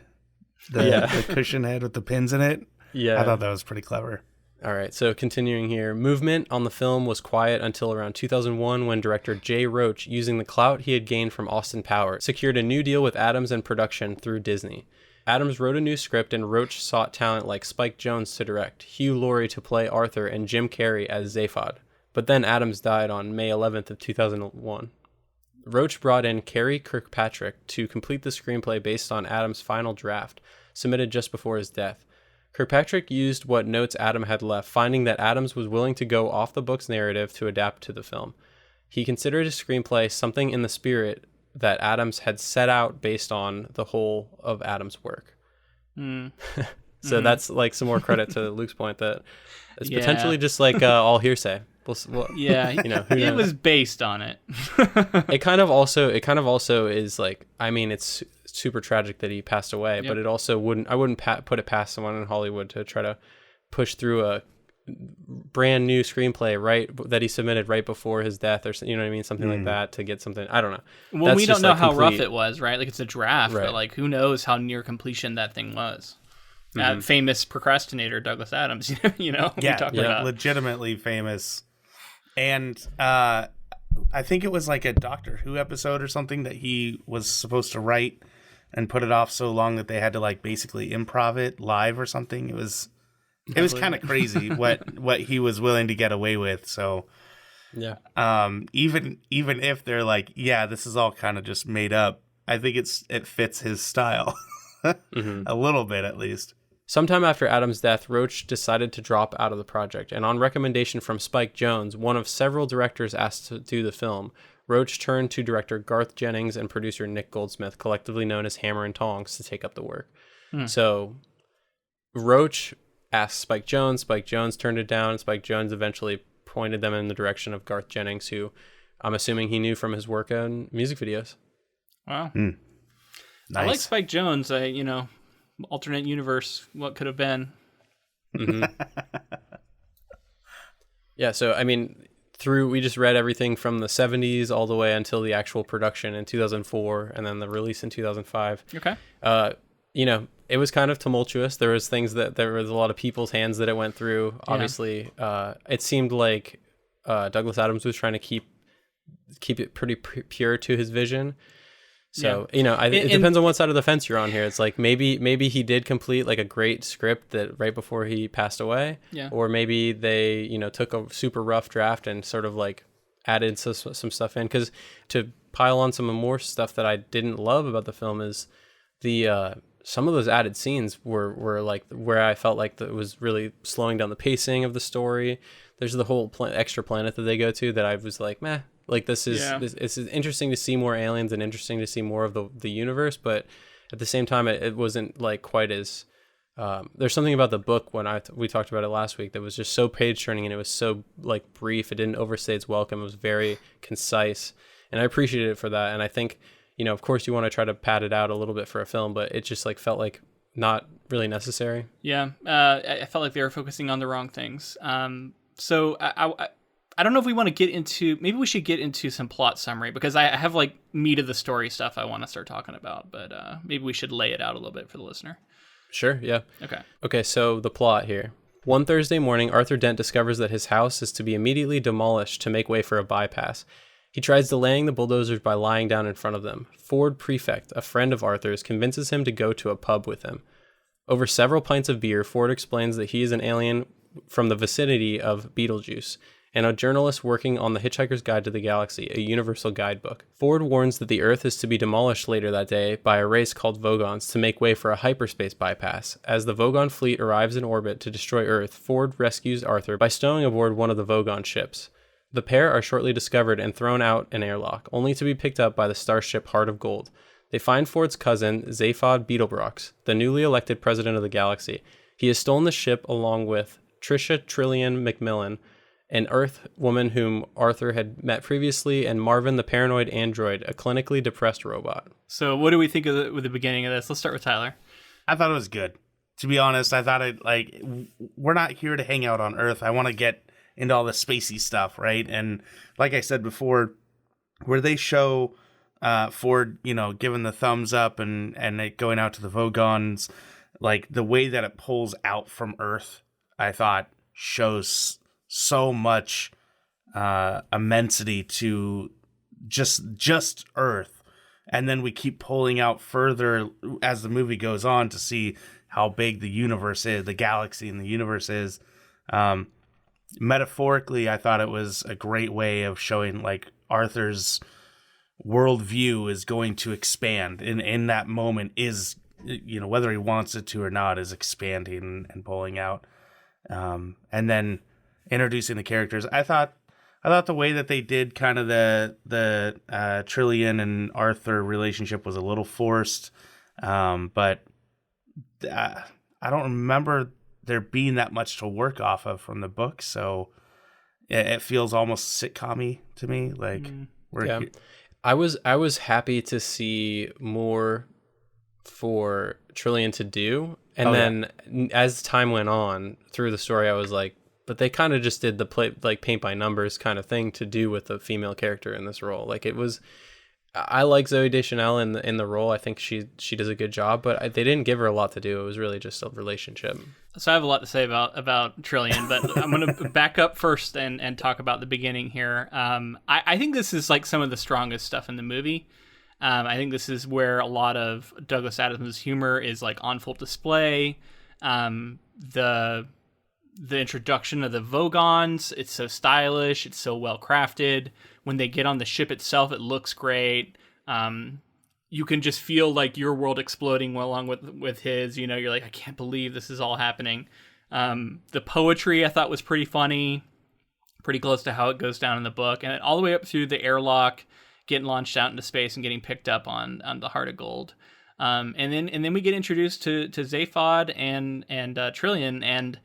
Speaker 2: the cushion head with the pins in it.
Speaker 3: Yeah,
Speaker 2: I thought that was pretty clever.
Speaker 3: All right, so continuing here, movement on the film was quiet until around 2001 when director Jay Roach, using the clout he had gained from Austin Powers, secured a new deal with Adams and production through Disney. Adams wrote a new script, and Roach sought talent like Spike Jonze to direct, Hugh Laurie to play Arthur, and Jim Carrey as Zaphod. but then Adams died on May 11th of 2001. Roach brought in Kerry Kirkpatrick to complete the screenplay based on Adams' final draft, submitted just before his death. Kirkpatrick used what notes Adam had left, finding that Adams was willing to go off the book's narrative to adapt to the film. He considered his screenplay something in the spirit that Adams had set out based on the whole of Adams' work. So that's like some more credit to Luke's point that it's potentially just like all hearsay.
Speaker 1: It was based on it.
Speaker 3: It kind of also is like, I mean, it's super tragic that he passed away, but it also wouldn't put it past someone in Hollywood to try to push through a brand new screenplay that he submitted right before his death, or you know what I mean, something like that, to get something. I don't know.
Speaker 1: Well,
Speaker 3: That's
Speaker 1: we don't know
Speaker 3: like
Speaker 1: how rough it was, right? Like, it's a draft,
Speaker 3: right.
Speaker 1: But like, who knows how near completion that thing was. Famous procrastinator Douglas Adams, we talked about.
Speaker 2: Legitimately famous. And I think it was like a Doctor Who episode or something that he was supposed to write and put it off so long that they had to like basically improv it live or something. It was kind of crazy what he was willing to get away with. So even if they're like, yeah, this is all kind of just made up, I think it fits his style a little bit at least.
Speaker 3: Sometime after Adams' death, Roach decided to drop out of the project, and on recommendation from Spike Jonze, one of several directors asked to do the film, Roach turned to director Garth Jennings and producer Nick Goldsmith, collectively known as Hammer and Tongs, to take up the work. So Roach asked Spike Jonze turned it down, and Spike Jonze eventually pointed them in the direction of Garth Jennings, who I'm assuming he knew from his work on music videos.
Speaker 1: Wow.
Speaker 2: Nice.
Speaker 1: I like Spike Jonze, alternate universe, what could have been.
Speaker 3: Yeah, so I mean, we just read everything from the 70s all the way until the actual production in 2004 and then the release in 2005.
Speaker 1: Okay.
Speaker 3: It was kind of tumultuous. There was a lot of people's hands that it went through. Yeah. Obviously, it seemed like Douglas Adams was trying to keep it pretty pure to his vision. So, it depends on what side of the fence you're on here. It's like maybe he did complete like a great script that right before he passed away.
Speaker 1: Yeah.
Speaker 3: Or maybe they, took a super rough draft and sort of like added some stuff in. Because to pile on some more stuff that I didn't love about the film is some of those added scenes were like where I felt like it was really slowing down the pacing of the story. There's the whole extra planet that they go to that I was like, meh. Like this is interesting to see more aliens and interesting to see more of the universe, but at the same time, it wasn't like quite as. There's something about the book when we talked about it last week that was just so page turning and it was so like brief. It didn't overstay its welcome. It was very concise, and I appreciated it for that. And I think of course, you want to try to pad it out a little bit for a film, but it just like felt like not really necessary.
Speaker 1: Yeah, I felt like they were focusing on the wrong things. So I don't know if we want to get into, maybe we should get into some plot summary because I have like meat of the story stuff I want to start talking about, but maybe we should lay it out a little bit for the listener.
Speaker 3: Sure, yeah.
Speaker 1: Okay,
Speaker 3: so the plot here. One Thursday morning, Arthur Dent discovers that his house is to be immediately demolished to make way for a bypass. He tries delaying the bulldozers by lying down in front of them. Ford Prefect, a friend of Arthur's, convinces him to go to a pub with him. Over several pints of beer, Ford explains that he is an alien from the vicinity of Betelgeuse, and a journalist working on the Hitchhiker's Guide to the Galaxy, a universal guidebook. Ford warns that the Earth is to be demolished later that day by a race called Vogons to make way for a hyperspace bypass. As the Vogon fleet arrives in orbit to destroy Earth, Ford rescues Arthur by stowing aboard one of the Vogon ships. The pair are shortly discovered and thrown out an airlock, only to be picked up by the starship Heart of Gold. They find Ford's cousin, Zaphod Beetlebrox, the newly elected president of the galaxy. He has stolen the ship along with Tricia Trillian Macmillan, an Earth woman whom Arthur had met previously, and Marvin the paranoid android, a clinically depressed robot.
Speaker 1: So what do we think of the beginning of this? Let's start with Tyler.
Speaker 2: I thought it was good. To be honest, I thought we're not here to hang out on Earth. I want to get into all the spacey stuff, right? And like I said before, where they show Ford, giving the thumbs up and it going out to the Vogons, like the way that it pulls out from Earth, I thought shows so much immensity to just Earth. And then we keep pulling out further as the movie goes on to see how big the universe is, the galaxy and the universe is. metaphorically, I thought it was a great way of showing like Arthur's worldview is going to expand, and in that moment is, whether he wants it to or not, is expanding and pulling out. And then introducing the characters. I thought the way that they did kind of the Trillian and Arthur relationship was a little forced, but I don't remember there being that much to work off of from the book, so it feels almost sitcom-y to me. Like
Speaker 3: I was happy to see more for Trillian to do, and then as time went on through the story, I was like, but they kind of just did the paint by numbers kind of thing to do with a female character in this role. Like, it was, I like Zooey Deschanel in the role. I think she does a good job, but they didn't give her a lot to do. It was really just a relationship.
Speaker 1: So I have a lot to say about Trillian, but I'm going to back up first and talk about the beginning here. I think this is like some of the strongest stuff in the movie. I think this is where a lot of Douglas Adams' humor is like on full display. The introduction of the Vogons, it's so stylish, it's so well crafted. When they get on the ship itself, it looks great. You can just feel like your world exploding along with his. You're like, I can't believe this is all happening. The poetry I thought was pretty funny, pretty close to how it goes down in the book, and all the way up through the airlock, getting launched out into space and getting picked up on the Heart of Gold. And then we get introduced to Zaphod and Trillian, and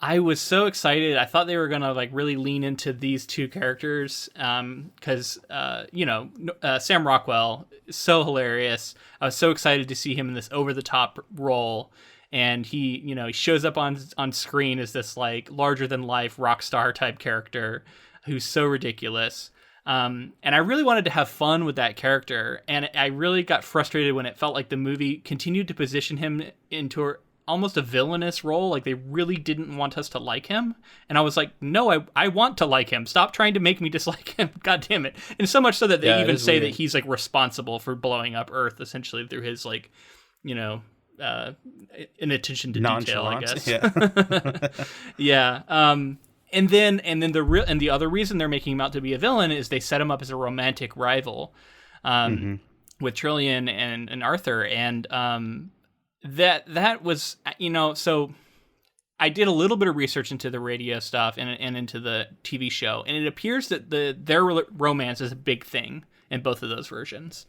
Speaker 1: I was so excited. I thought they were gonna like really lean into these two characters, because Sam Rockwell is so hilarious. I was so excited to see him in this over the top role, and he shows up on screen as this like larger than life rock star type character who's so ridiculous. And I really wanted to have fun with that character, and I really got frustrated when it felt like the movie continued to position him into almost a villainous role. Like, they really didn't want us to like him, and I was like, no, I want to like him. Stop trying to make me dislike him. God damn it. And so much so that they even say weird that he's like responsible for blowing up Earth, essentially, through his like inattention to detail, I guess. And then the other reason they're making him out to be a villain is they set him up as a romantic rival with Trillian and Arthur, and that was, so I did a little bit of research into the radio stuff and into the TV show, and it appears that their romance is a big thing in both of those versions.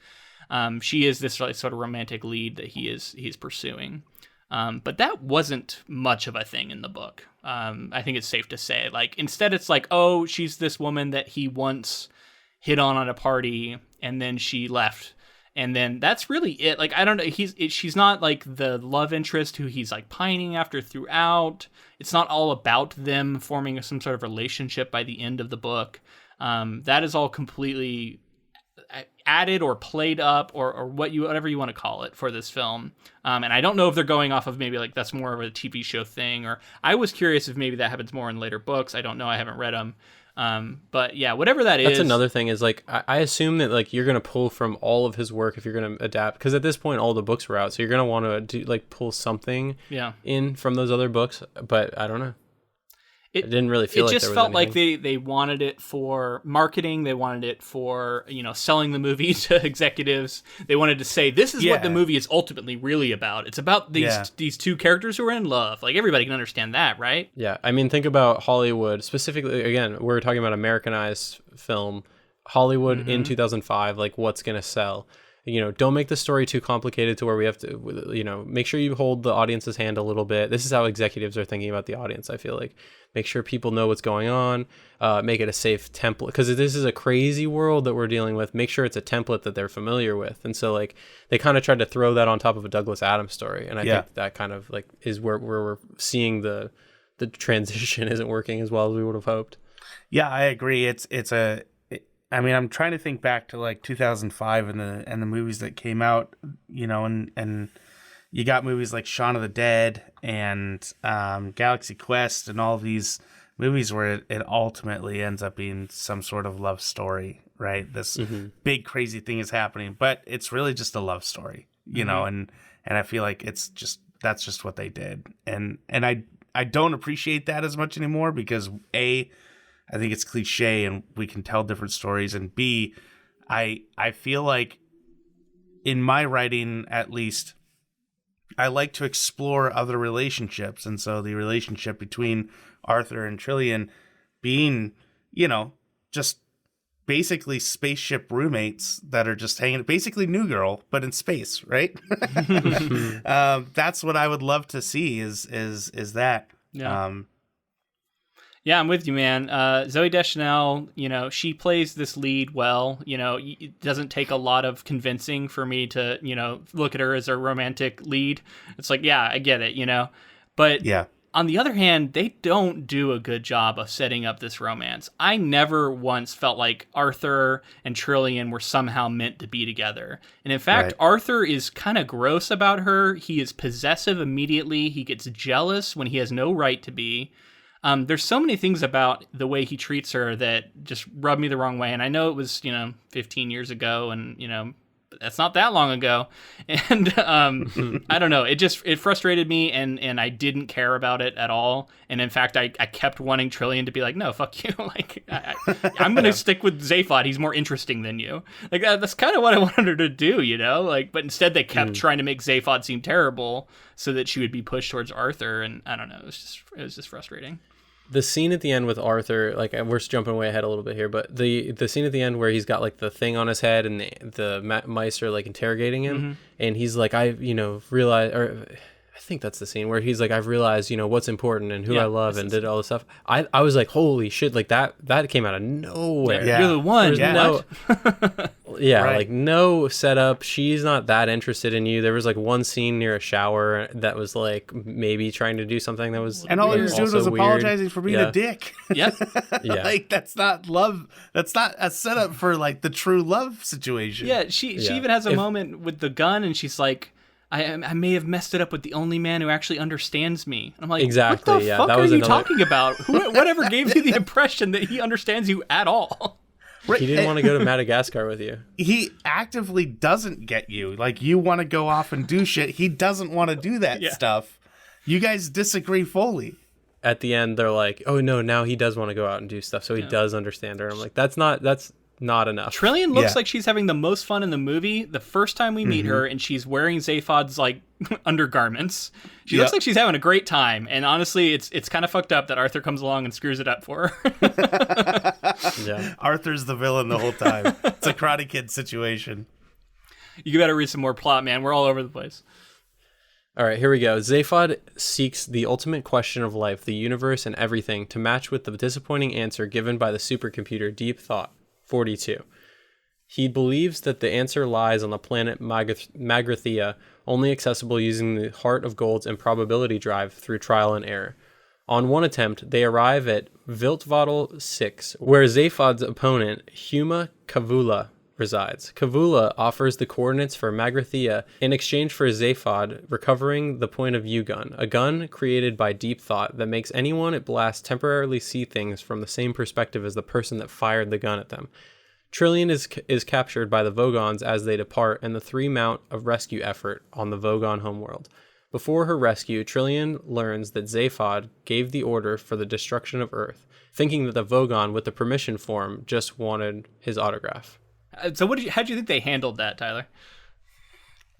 Speaker 1: She is this sort of romantic lead that he's pursuing. But that wasn't much of a thing in the book. I think it's safe to say. Like, instead it's like, oh, she's this woman that he once hit on a party, and then she left. And then that's really it. Like, I don't know. She's not like the love interest who he's like pining after throughout. It's not all about them forming some sort of relationship by the end of the book. That is all completely added or played up or whatever you want to call it for this film. And I don't know if they're going off of maybe like that's more of a TV show thing, or I was curious if maybe that happens more in later books. I don't know. I haven't read them. But yeah, whatever that is.
Speaker 3: That's another thing is like, I assume that like you're going to pull from all of his work if you're going to adapt, because at this point all the books were out. So you're going to want to do like pull something in from those other books. But I don't know. It didn't really feel like there was anything. It just felt like
Speaker 1: they wanted it for marketing. They wanted it for, selling the movie to executives. They wanted to say, this is what the movie is ultimately really about. It's about these two characters who are in love. Like, everybody can understand that, right?
Speaker 3: Yeah. I mean, think about Hollywood. Specifically, again, we're talking about Americanized film. Hollywood in 2005, like, what's going to sell? Don't make the story too complicated to where we have to, make sure you hold the audience's hand a little bit. This is how executives are thinking about the audience, I feel like. Make sure people know what's going on. Make it a safe template. Because this is a crazy world that we're dealing with. Make sure it's a template that they're familiar with. And so, like, they kind of tried to throw that on top of a Douglas Adams story. And I think that kind of, like, is where we're seeing the transition isn't working as well as we would have hoped.
Speaker 2: Yeah, I agree. I mean, I'm trying to think back to like 2005 and the movies that came out, and you got movies like Shaun of the Dead and Galaxy Quest and all these movies where it ultimately ends up being some sort of love story, right? This big crazy thing is happening, but it's really just a love story, and I feel like that's just what they did, and don't appreciate that as much anymore because A, I think it's cliche and we can tell different stories, and B, I feel like in my writing, at least, I like to explore other relationships, and so the relationship between Arthur and Trillian being, just basically spaceship roommates that are just hanging, basically New Girl, but in space, right? That's what I would love to see is that.
Speaker 1: Yeah. Yeah, I'm with you, man. Zooey Deschanel, she plays this lead well. It doesn't take a lot of convincing for me to, look at her as a romantic lead. It's like, yeah, I get it, But
Speaker 2: yeah.
Speaker 1: On the other hand, they don't do a good job of setting up this romance. I never once felt like Arthur and Trillian were somehow meant to be together. And in fact, Arthur is kind of gross about her. He is possessive immediately. He gets jealous when he has no right to be. There's so many things about the way he treats her that just rub me the wrong way. And I know it was, 15 years ago and, that's not that long ago. And I don't know. It frustrated me and I didn't care about it at all. And in fact, I kept wanting Trillian to be like, no, fuck you. Like, I'm going to stick with Zaphod. He's more interesting than you. Like, that's kind of what I wanted her to do, but instead they kept trying to make Zaphod seem terrible so that she would be pushed towards Arthur. And I don't know. It was just frustrating.
Speaker 3: The scene at the end with Arthur, like we're jumping way ahead a little bit here, but the scene at the end where he's got like the thing on his head and the mice are like interrogating him, and he's like, I realized, or I think that's the scene where he's like, I've realized, what's important and who I love and did all this stuff. I was like, holy shit, like that came out of nowhere.
Speaker 1: Yeah. You're the one.
Speaker 3: Like no setup. She's not that interested in you. There was like one scene near a shower that was like maybe trying to do something that was,
Speaker 2: and all he was doing was apologizing for being a dick.
Speaker 1: Yep.
Speaker 3: Yeah.
Speaker 2: Like that's not love. That's not a setup for like the true love situation.
Speaker 1: Yeah. She even has a moment with the gun and she's like, I may have messed it up with the only man who actually understands me. I'm like,
Speaker 3: exactly.
Speaker 1: What the fuck are you talking about? Whatever gave you the impression that he understands you at all?
Speaker 2: Right.
Speaker 3: He didn't want to go to Madagascar with you.
Speaker 2: He actively doesn't get you. Like, you want to go off and do shit. He doesn't want to do that stuff. You guys disagree fully.
Speaker 3: At the end, they're like, oh, no, now he does want to go out and do stuff. So he does understand her. I'm like, that's not enough.
Speaker 1: Trillian looks like she's having the most fun in the movie the first time we meet her, and she's wearing Zaphod's like undergarments. She looks like she's having a great time, and honestly, it's kind of fucked up that Arthur comes along and screws it up for her.
Speaker 3: Yeah,
Speaker 2: Arthur's the villain the whole time. It's a Karate Kid situation.
Speaker 1: You better read some more plot, man. We're all over the place.
Speaker 3: All right, here we go. Zaphod seeks the ultimate question of life, the universe, and everything to match with the disappointing answer given by the supercomputer Deep Thought 42. He believes that the answer lies on the planet Magrathea, only accessible using the Heart of Gold's improbability drive through trial and error. On one attempt, they arrive at Viltvattle 6, where Zaphod's opponent, Huma Kavula, resides. Kavula offers the coordinates for Magrathea in exchange for Zaphod recovering the point of view gun, a gun created by Deep Thought that makes anyone it blasts temporarily see things from the same perspective as the person that fired the gun at them. Trillian is captured by the Vogons as they depart, and the three mount a rescue effort on the Vogon homeworld. Before her rescue, Trillian learns that Zaphod gave the order for the destruction of Earth, thinking that the Vogon with the permission form just wanted his autograph.
Speaker 1: So how do you think they handled that, Tyler?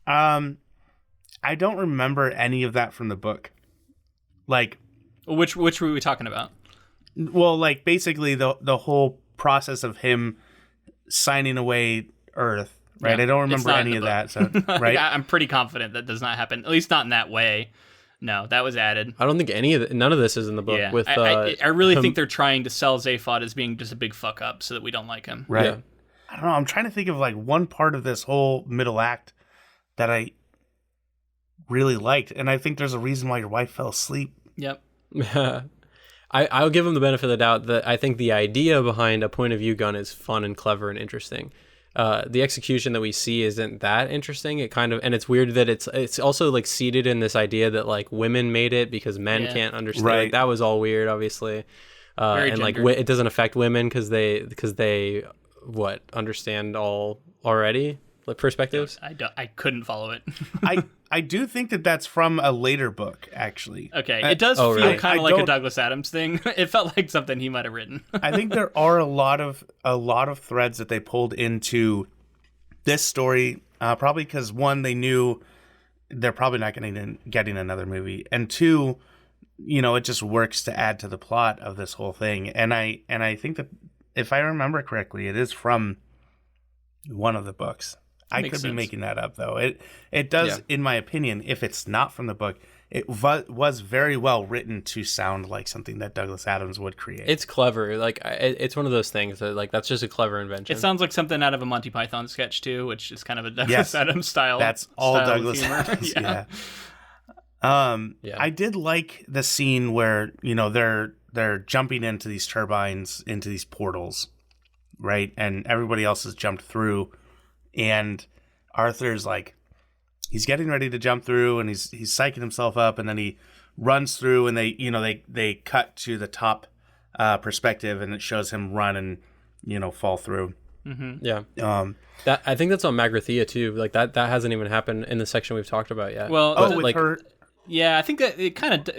Speaker 2: I don't remember any of that from the book. Like,
Speaker 1: which were we talking about?
Speaker 2: Well, like basically the whole process of him signing away Earth, right?
Speaker 1: Yeah,
Speaker 2: I don't remember any of that. So, right?
Speaker 1: I'm pretty confident that does not happen. At least not in that way. No, that was added.
Speaker 3: I don't think none of this is in the book.
Speaker 1: Yeah.
Speaker 3: With
Speaker 1: I really think they're trying to sell Zaphod as being just a big fuck up so that we don't like him.
Speaker 2: Right.
Speaker 3: Yeah.
Speaker 2: I don't know. I'm trying to think of like one part of this whole middle act that I really liked, and I think there's a reason why your wife fell asleep.
Speaker 1: Yep.
Speaker 3: I'll give him the benefit of the doubt that I think the idea behind a point of view gun is fun and clever and interesting. The execution that we see isn't that interesting. It kind of, and it's weird that it's also like seated in this idea that like women made it because men can't understand.
Speaker 2: Right.
Speaker 3: Like, that was all weird, obviously. And
Speaker 1: gendered.
Speaker 3: like it doesn't affect women because they understand all already. perspectives?
Speaker 1: I couldn't follow it.
Speaker 2: I do think that that's from a later book, actually.
Speaker 1: Okay, it does feel
Speaker 3: really?
Speaker 1: kind of like a Douglas Adams thing. It felt like something he might have written.
Speaker 2: I think there are a lot of threads that they pulled into this story, probably because one, they knew they're probably not getting another movie, and two, it just works to add to the plot of this whole thing. And I think that if I remember correctly, it is from one of the books. I could be making that up, though. It does, in my opinion, if it's not from the book, it was very well written to sound like something that Douglas Adams would create.
Speaker 3: It's clever. Like, it's one of those things that, like, that's just a clever invention.
Speaker 1: It sounds like something out of a Monty Python sketch, too, which is kind of a Douglas Adams style.
Speaker 2: That's all Douglas Adams, yeah. I did like the scene where, they're jumping into these turbines, into these portals, right? And everybody else has jumped through. And Arthur's like, he's getting ready to jump through, and he's psyching himself up, and then he runs through, and they cut to the top perspective, and it shows him run and fall through.
Speaker 1: Mm-hmm.
Speaker 3: Yeah. That I think that's on Magrathea too. Like that hasn't even happened in the section we've talked about yet.
Speaker 1: Well,
Speaker 2: with her.
Speaker 1: Yeah, I think that it kind of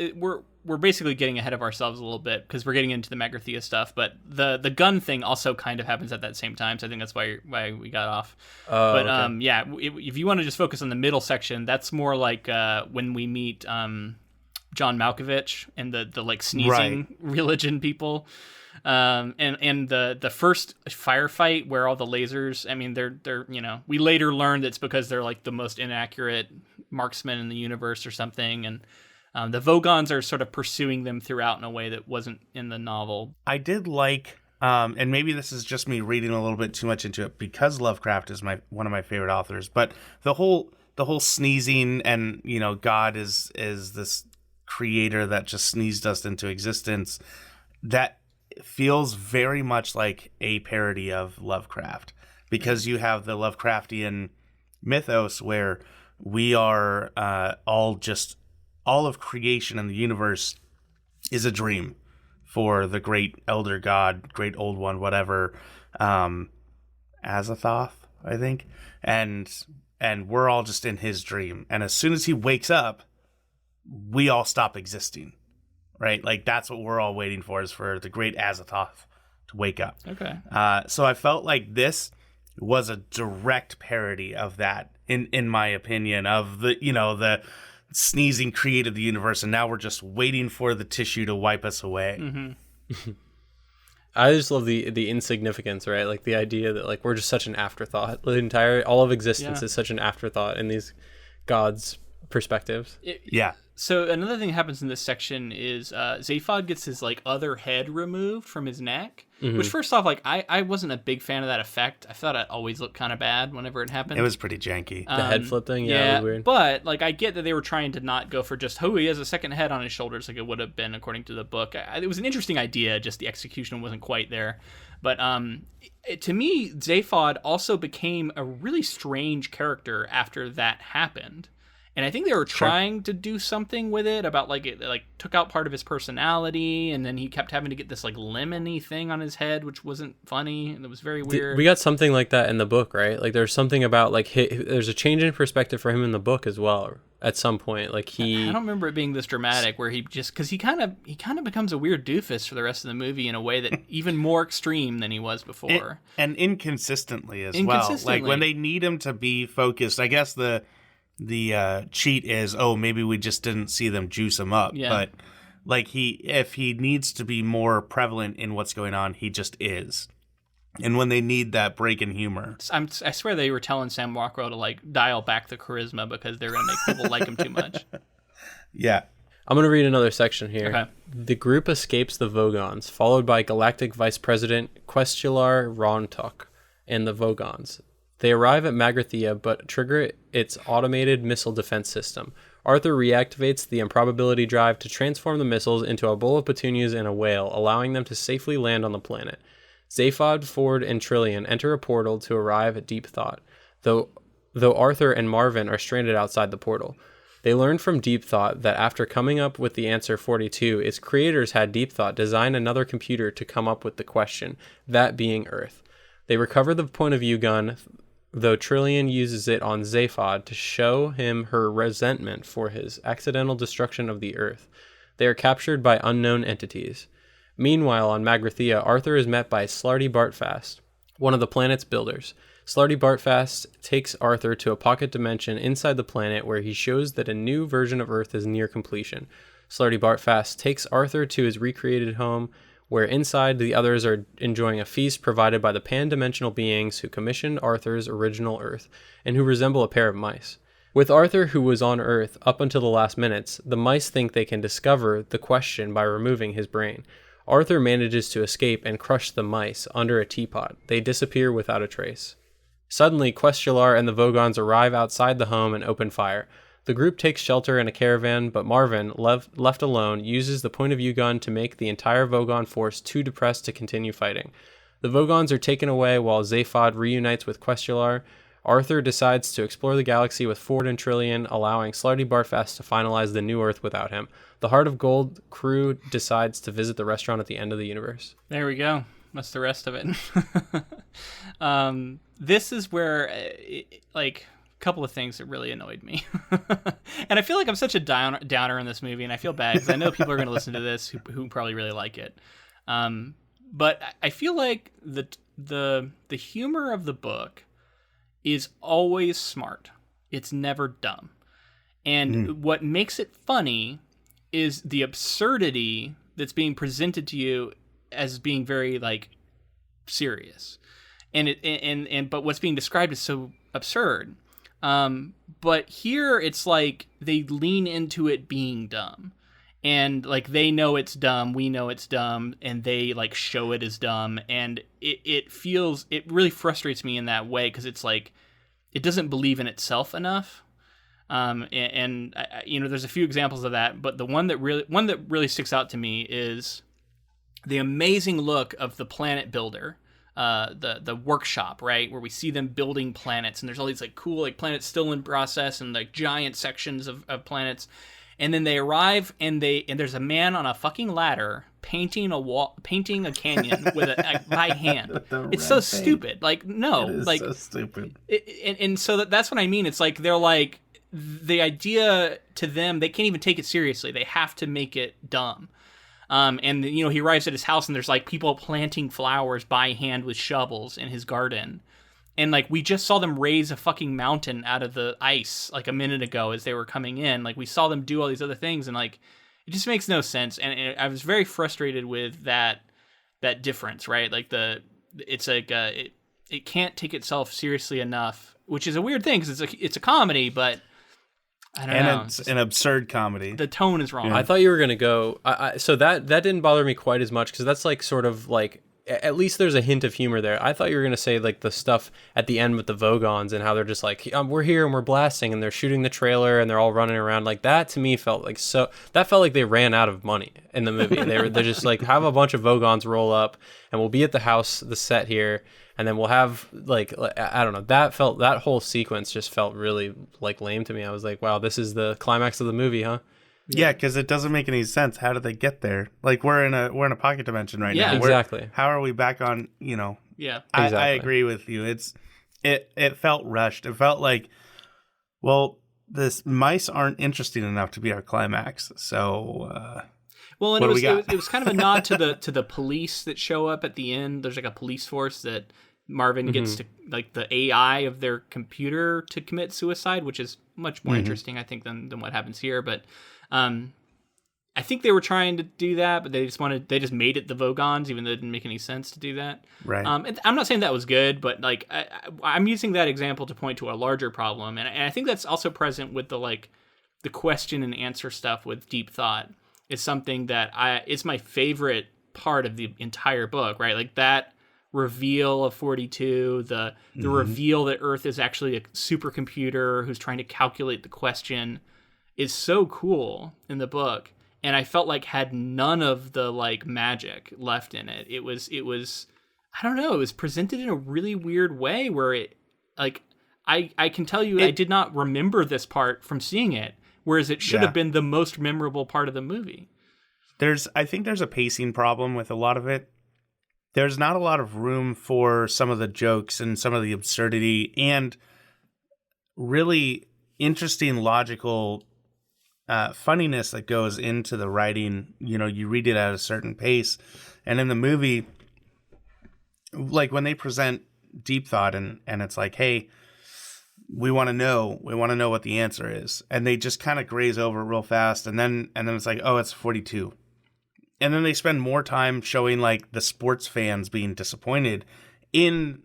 Speaker 1: we're basically getting ahead of ourselves a little bit because we're getting into the Magrathea stuff, but the gun thing also kind of happens at that same time, so I think that's why we got off. But okay. If you want to just focus on the middle section, that's more like when we meet John Malkovich and the like sneezing religion people. And the first firefight where all the lasers, I mean, they're we later learned it's because they're like the most inaccurate marksmen in the universe or something, and the Vogons are sort of pursuing them throughout in a way that wasn't in the novel.
Speaker 2: I did like, and maybe this is just me reading a little bit too much into it because Lovecraft is one of my favorite authors, but the whole sneezing and God is this creator that just sneezed us into existence, that feels very much like a parody of Lovecraft, because you have the Lovecraftian mythos where we are all of creation and the universe is a dream for the great elder god, great old one, whatever, Azathoth, I think, and we're all just in his dream, and as soon as he wakes up, we all stop existing. Right, like that's what we're all waiting for, is for the great Azathoth to wake up.
Speaker 1: Okay.
Speaker 2: So I felt like this was a direct parody of that, in my opinion, of the sneezing created the universe, and now we're just waiting for the tissue to wipe us away.
Speaker 1: Mm-hmm.
Speaker 3: I just love the insignificance, right? Like the idea that like we're just such an afterthought. All of existence is such an afterthought in these gods' perspectives.
Speaker 1: So another thing that happens in this section is Zaphod gets his like other head removed from his neck, which first off, like I wasn't a big fan of that effect. I thought it always looked kind of bad whenever it happened.
Speaker 2: It was pretty janky.
Speaker 3: The head flip thing, it was weird.
Speaker 1: But like I get that they were trying to not go for just he has a second head on his shoulders like it would have been according to the book. It was an interesting idea, just the execution wasn't quite there. But to me, Zaphod also became a really strange character after that happened. And I think they were trying to do something with it about like it like took out part of his personality, and then he kept having to get this like lemony thing on his head, which wasn't funny, and it was very weird.
Speaker 3: We got something like that in the book, right? Like there's something about like there's a change in perspective for him in the book as well. At some point, like I
Speaker 1: don't remember it being this dramatic, where he just because he kind of becomes a weird doofus for the rest of the movie in a way that even more extreme than he was before,
Speaker 2: and inconsistently as well. Like when they need him to be focused, I guess the cheat is, maybe we just didn't see them juice him up. Yeah. But like if he needs to be more prevalent in what's going on, he just is. And when they need that break in humor,
Speaker 1: I swear they were telling Sam Rockwell to like dial back the charisma because they're going to make people like him too much.
Speaker 2: Yeah.
Speaker 3: I'm going to read another section here.
Speaker 1: Okay.
Speaker 3: The group escapes the Vogons, followed by Galactic Vice President Questular Rontok and the Vogons. They arrive at Magrathea, but trigger its automated missile defense system. Arthur reactivates the improbability drive to transform the missiles into a bowl of petunias and a whale, allowing them to safely land on the planet. Zaphod, Ford, and Trillian enter a portal to arrive at Deep Thought, though Arthur and Marvin are stranded outside the portal. They learn from Deep Thought that after coming up with the answer 42, its creators had Deep Thought design another computer to come up with the question, that being Earth. They recover the point of view gun though Trillian uses it on Zaphod to show him her resentment for his accidental destruction of the Earth. They are captured by unknown entities. Meanwhile, on Magrathea, Arthur is met by Slarty Bartfast, one of the planet's builders. Slarty Bartfast takes Arthur to a pocket dimension inside the planet where he shows that a new version of Earth is near completion. Slarty Bartfast takes Arthur to his recreated home, where inside the others are enjoying a feast provided by the pan-dimensional beings who commissioned Arthur's original Earth, and who resemble a pair of mice. With Arthur, who was on Earth up until the last minutes, the mice think they can discover the question by removing his brain. Arthur manages to escape and crush the mice under a teapot. They disappear without a trace. Suddenly, Questular and the Vogons arrive outside the home and open fire. The group takes shelter in a caravan, but Marvin, left alone, uses the point-of-view gun to make the entire Vogon force too depressed to continue fighting. The Vogons are taken away while Zaphod reunites with Questular. Arthur decides to explore the galaxy with Ford and Trillian, allowing Slarty Bartfast to finalize the new Earth without him. The Heart of Gold crew decides to visit the restaurant at the end of the universe.
Speaker 1: There we go. That's the rest of it. This is where, a couple of things that really annoyed me. And I feel like I'm such a downer in this movie, and I feel bad because I know people are going to listen to this who probably really like it. But I feel like the humor of the book is always smart. It's never dumb. And what makes it funny is the absurdity that's being presented to you as being very serious. But what's being described is so absurd. But here it's like they lean into it being dumb. And they know it's dumb, we know it's dumb, and they show it as dumb, and it really frustrates me in that way because it's it doesn't believe in itself enough. There's a few examples of that, but the one that really sticks out to me is the amazing look of the planet builder, the workshop, right, where we see them building planets, and there's all these cool planets still in process, and giant sections of planets. And then they arrive, and there's a man on a fucking ladder painting a canyon with by hand. It's so stupid. No,
Speaker 2: it is so stupid.
Speaker 1: And so that's what I mean. It's they're the idea to them, they can't even take it seriously. They have to make it dumb. And he arrives at his house, and there's people planting flowers by hand with shovels in his garden. And we just saw them raise a fucking mountain out of the ice a minute ago as they were coming in. We saw them do all these other things, and it just makes no sense. And I was very frustrated with that difference, right? It can't take itself seriously enough, which is a weird thing because it's a comedy, but I don't know.
Speaker 2: It's an absurd comedy.
Speaker 1: The tone is wrong.
Speaker 3: I thought you were gonna go. So that didn't bother me quite as much because that's sort of at least there's a hint of humor there. I thought you were going to say the stuff at the end with the Vogons and how they're just we're here and we're blasting and they're shooting the trailer and they're all running around. That to me felt that felt like they ran out of money in the movie. They're just have a bunch of Vogons roll up and we'll be at the house, the set here, and then we'll have I don't know. That whole sequence just felt really lame to me. I was wow, this is the climax of the movie, huh?
Speaker 2: Yeah, because it doesn't make any sense. How did they get there? we're in a pocket dimension right now.
Speaker 3: Yeah, exactly.
Speaker 2: How are we back on?
Speaker 1: Yeah,
Speaker 2: exactly. I agree with you. It felt rushed. It felt this mice aren't interesting enough to be our climax. So,
Speaker 1: and it was kind of a nod to the police that show up at the end. There's a police force that Marvin gets to the AI of their computer to commit suicide, which is much more interesting, I think, than what happens here. But I think they were trying to do that, but they just made it the Vogons, even though it didn't make any sense to do that.
Speaker 2: Right.
Speaker 1: And I'm not saying that was good, but I'm using that example to point to a larger problem, and I think that's also present with the question and answer stuff with Deep Thought. Is something that it's my favorite part of the entire book, right? That reveal of 42, the reveal that Earth is actually a supercomputer who's trying to calculate the question is so cool in the book, and I felt had none of the magic left in it. It was I don't know, it was presented in a really weird way where it I can tell you I did not remember this part from seeing it, whereas it should have been the most memorable part of the movie.
Speaker 2: I think there's a pacing problem with a lot of it. there's not a lot of room for some of the jokes and some of the absurdity and really interesting logical funniness that goes into the writing. You know, you read it at a certain pace, and in the movie, like when they present Deep Thought and it's like, hey, we want to know what the answer is, and they just kind of graze over it real fast, and then it's like, oh, it's 42, and then they spend more time showing like the sports fans being disappointed in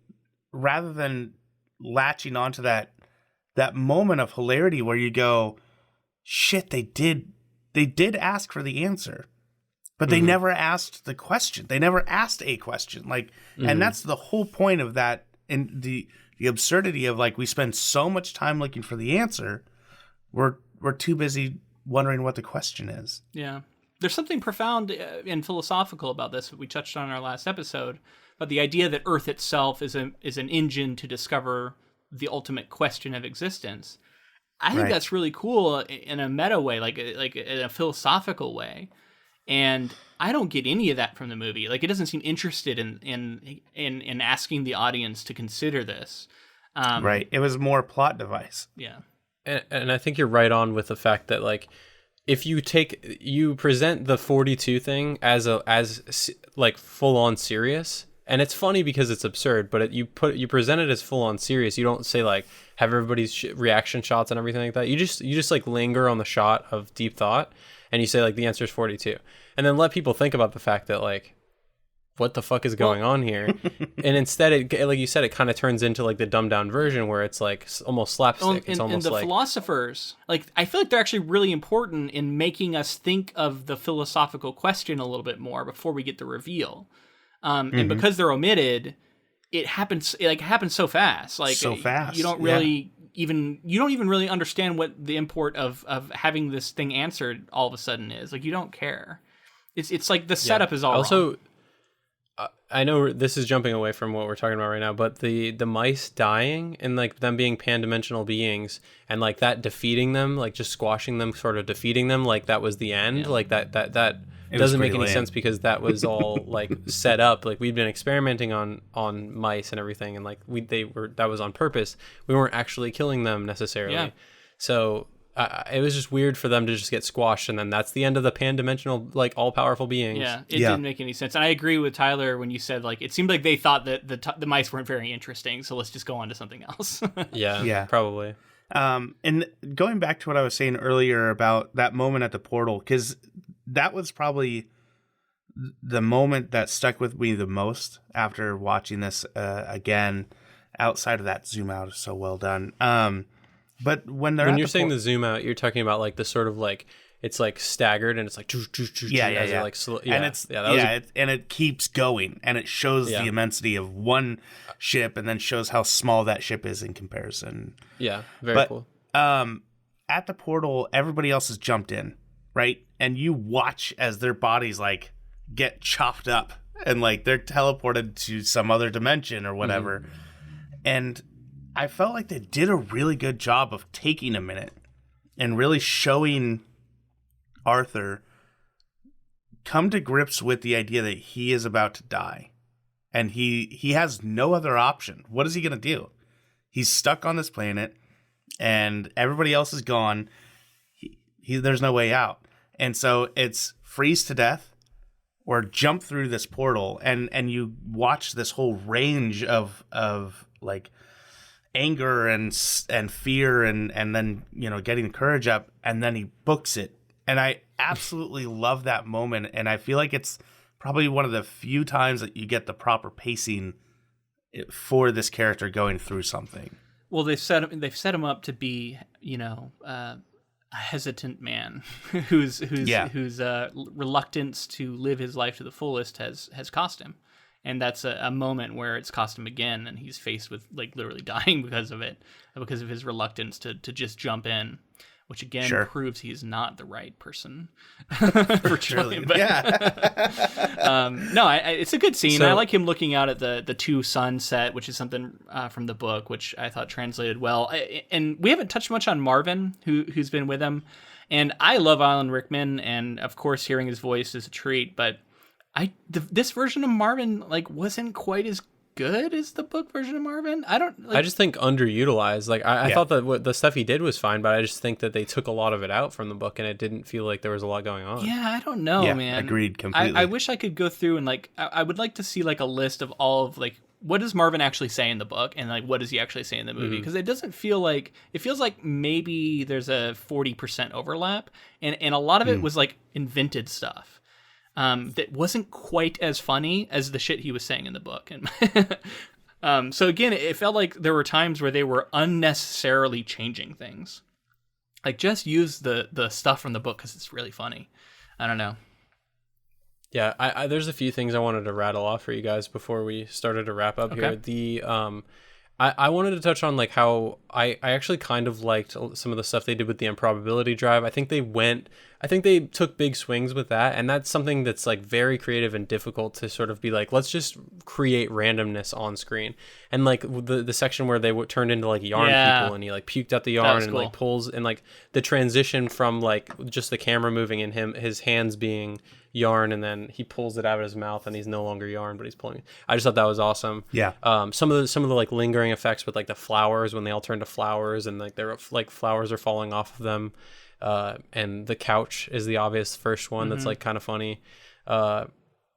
Speaker 2: rather than latching onto that moment of hilarity where you go, shit, they did ask for the answer, but they never asked the question. They never asked a question, like, and that's the whole point of that. And the absurdity of like, we spend so much time looking for the answer, we're too busy wondering what the question is.
Speaker 1: Yeah, there's something profound and philosophical about this that we touched on in our last episode, about the idea that Earth itself is an engine to discover the ultimate question of existence. I think that's really cool in a meta way, like in a philosophical way. And I don't get any of that from the movie. Like, it doesn't seem interested in asking the audience to consider this.
Speaker 2: Right. It was more plot device.
Speaker 1: Yeah.
Speaker 3: And I think you're right on with the fact that, like, if you present the 42 thing as like full on serious, and it's funny because it's absurd, but you present it as full on serious. You don't say like have everybody's reaction shots and everything like that. You just like linger on the shot of Deep Thought, and you say like the answer is 42, and then let people think about the fact that like, what the fuck is going on here? And instead, it, like you said, it kind of turns into like the dumbed down version where it's like almost slapstick. It's almost
Speaker 1: and the
Speaker 3: like
Speaker 1: philosophers, like, I feel like they're actually really important in making us think of the philosophical question a little bit more before we get the reveal. And because they're omitted, it happens so fast. Like,
Speaker 2: so fast.
Speaker 1: You don't really even really understand what the import of having this thing answered all of a sudden is. Like, you don't care. It's like the setup is all
Speaker 3: also
Speaker 1: wrong.
Speaker 3: I know this is jumping away from what we're talking about right now, but the mice dying and like them being pan-dimensional beings and like that defeating them, like just squashing them, sort of defeating them, like that was the end. Like that doesn't make any sense because that was all like set up. Like, we'd been experimenting on mice and everything, and like that was on purpose. We weren't actually killing them necessarily.
Speaker 1: Yeah.
Speaker 3: So it was just weird for them to just get squashed, and then that's the end of the pan-dimensional, like, all-powerful beings.
Speaker 1: Yeah, it didn't make any sense. And I agree with Tyler when you said, like, it seemed like they thought that the mice weren't very interesting, so let's just go on to something else.
Speaker 3: Yeah, probably.
Speaker 2: And going back to what I was saying earlier about that moment at the portal, because that was probably the moment that stuck with me the most after watching this again. Outside of that, zoom out is so well done. But when you're
Speaker 3: saying the zoom out, you're talking about like the sort of like, it's like staggered and it's like
Speaker 2: and it keeps going and it shows the immensity of one ship and then shows how small that ship is in comparison.
Speaker 3: Yeah, very cool.
Speaker 2: At the portal, everybody else has jumped in, right? And you watch as their bodies like get chopped up and like they're teleported to some other dimension or whatever. And I felt like they did a really good job of taking a minute and really showing Arthur come to grips with the idea that he is about to die. And he has no other option. What is he going to do? He's stuck on this planet and everybody else is gone. There's no way out. And so it's freeze to death or jump through this portal. And you watch this whole range of like anger and fear and then, you know, getting the courage up, and then he books it. And I absolutely love that moment. And I feel like it's probably one of the few times that you get the proper pacing for this character going through something.
Speaker 1: Well, they've set him up to be, you know, a hesitant man whose reluctance to live his life to the fullest has cost him. And that's a moment where it's cost him again, and he's faced with like literally dying because of it, because of his reluctance to just jump in, which again proves he's not the right person for Trillian. No, it's a good scene. So, I like him looking out at the two sunset, which is something from the book, which I thought translated well. And we haven't touched much on Marvin, who's been with him, and I love Alan Rickman, and of course hearing his voice is a treat, but This version of Marvin like wasn't quite as good as the book version of Marvin.
Speaker 3: I just think underutilized. Like I thought that what the stuff he did was fine, but I just think that they took a lot of it out from the book, and it didn't feel like there was a lot going on.
Speaker 1: Yeah, I don't know, man.
Speaker 2: Agreed completely.
Speaker 1: I wish I could go through and like I would like to see like a list of all of like what does Marvin actually say in the book, and like what does he actually say in the movie, because it doesn't feel like, it feels like maybe there's a 40% overlap, and a lot of it was like invented stuff. That wasn't quite as funny as the shit he was saying in the book. And so again, it felt like there were times where they were unnecessarily changing things. Like, just use the stuff from the book because it's really funny. I don't know.
Speaker 3: Yeah, I there's a few things I wanted to rattle off for you guys before we started to wrap up here. I wanted to touch on like how I actually kind of liked some of the stuff they did with the improbability drive. I think they took big swings with that, and that's something that's like very creative and difficult to sort of be like, let's just create randomness on screen. And like the section where they turned into like yarn people, and he like puked out the yarn and like pulls, and like the transition from like just the camera moving and his hands being yarn, and then he pulls it out of his mouth and he's no longer yarn but he's pulling it. I just thought that was awesome. Some of the like lingering effects with like the flowers when they all turn to flowers, and like they're like flowers are falling off of them, and the couch is the obvious first one that's like kind of funny.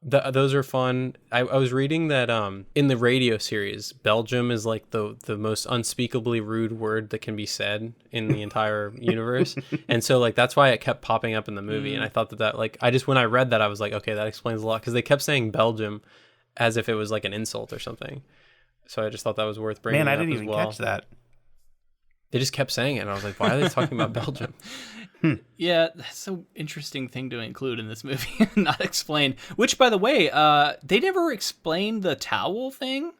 Speaker 3: Those are fun. I was reading that in the radio series, Belgium is like the most unspeakably rude word that can be said in the entire universe, and so like that's why it kept popping up in the movie. And I thought that like when I read that, I was like, okay, that explains a lot, because they kept saying Belgium as if it was like an insult or something. So I just thought that was worth bringing.
Speaker 2: Man, I
Speaker 3: up
Speaker 2: didn't
Speaker 3: as
Speaker 2: even
Speaker 3: well.
Speaker 2: catch that.
Speaker 3: They just kept saying it, and I was like, why are they talking about Belgium?
Speaker 1: Yeah, that's an interesting thing to include in this movie, not explain. Which, by the way, they never explained the towel thing,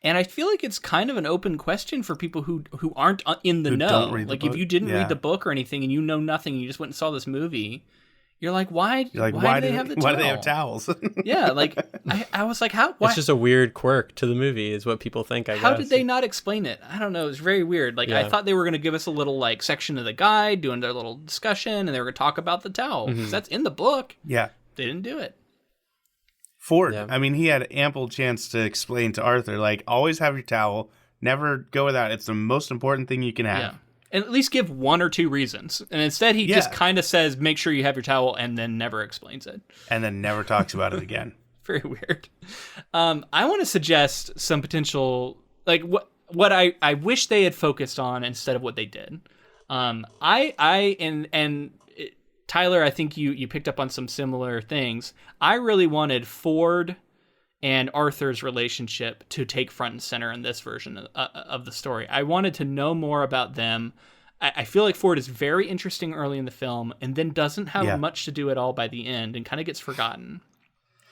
Speaker 1: and I feel like it's kind of an open question for people who aren't in the know. Like, if you didn't read the book or anything, and you know nothing, and you just went and saw this movie, you're like, why do they have the towel?
Speaker 2: Why do they have towels?
Speaker 1: Yeah, like I was like, how? Why?
Speaker 3: It's just a weird quirk to the movie, is what people think. I guess.
Speaker 1: How did they not explain it? I don't know. It's very weird. Like, I thought they were going to give us a little like section of the guide, doing their little discussion, and they were going to talk about the towel. 'Cause that's in the book. Yeah, they didn't do it.
Speaker 2: Ford. Yeah. I mean, he had ample chance to explain to Arthur, like, always have your towel. Never go without it. It's the most important thing you can have.
Speaker 1: Yeah. And at least give one or two reasons. And instead, he just kind of says, make sure you have your towel, and then never explains it.
Speaker 2: And then never talks about it again.
Speaker 1: Very weird. I want to suggest some potential, like, what I wish they had focused on instead of what they did. Tyler, I think you picked up on some similar things. I really wanted Ford and Arthur's relationship to take front and center in this version of the story. I wanted to know more about them. I feel like Ford is very interesting early in the film, and then doesn't have much to do at all by the end, and kind of gets forgotten.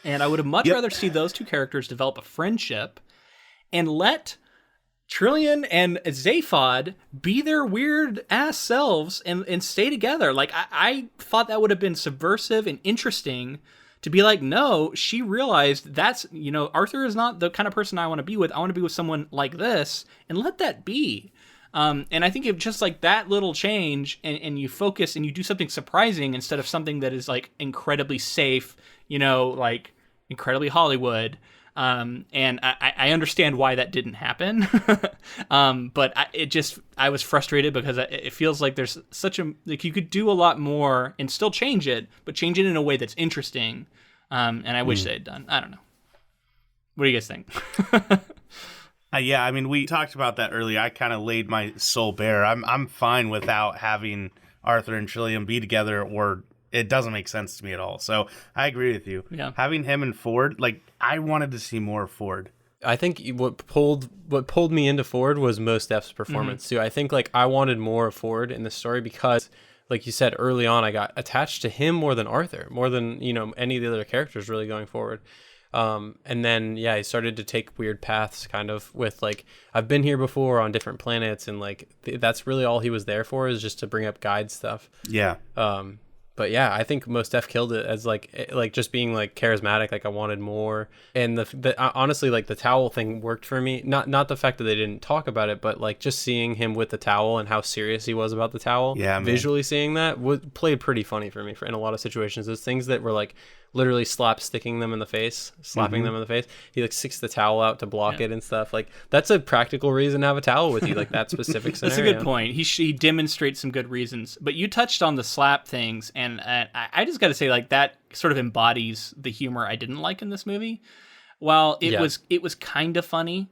Speaker 1: And I would have much rather see those two characters develop a friendship and let Trillian and Zaphod be their weird ass selves and stay together. Like, I thought that would have been subversive and interesting, to be like, no, she realized that's, Arthur is not the kind of person I want to be with. I want to be with someone like this, and let that be. And I think if just like that little change, and you focus and you do something surprising instead of something that is like incredibly safe, like incredibly Hollywood. And I understand why that didn't happen. But I was frustrated because it feels like there's like you could do a lot more and still change it, but change it in a way that's interesting. And I wish they had done. I don't know. What do you guys think?
Speaker 2: Yeah, I mean, we talked about that earlier. I kind of laid my soul bare. I'm fine without having Arthur and Trillian be together, or it doesn't make sense to me at all. So I agree with you. Yeah. Having him and Ford, like, I wanted to see more of Ford.
Speaker 3: I think what pulled me into Ford was Mos Def's performance too. I think like I wanted more of Ford in the story because, like you said early on, I got attached to him more than Arthur, more than any of the other characters really going forward. And then he started to take weird paths, kind of with like, I've been here before on different planets, and like that's really all he was there for, is just to bring up guide stuff. Yeah. But yeah, I think Mos Def killed it as like just being like charismatic. Like I wanted more, and the honestly, like the towel thing worked for me. Not the fact that they didn't talk about it, but like just seeing him with the towel and how serious he was about the towel. Yeah, visually seeing that played pretty funny for me in a lot of situations. Those things that were like literally slapsticking them in the face, slapping them in the face. He like sticks the towel out to block it and stuff. Like that's a practical reason to have a towel with you, like that specific scenario.
Speaker 1: That's a good point. He demonstrates some good reasons. But you touched on the slap things, and I just got to say, like, that sort of embodies the humor I didn't like in this movie. While it was kind of funny,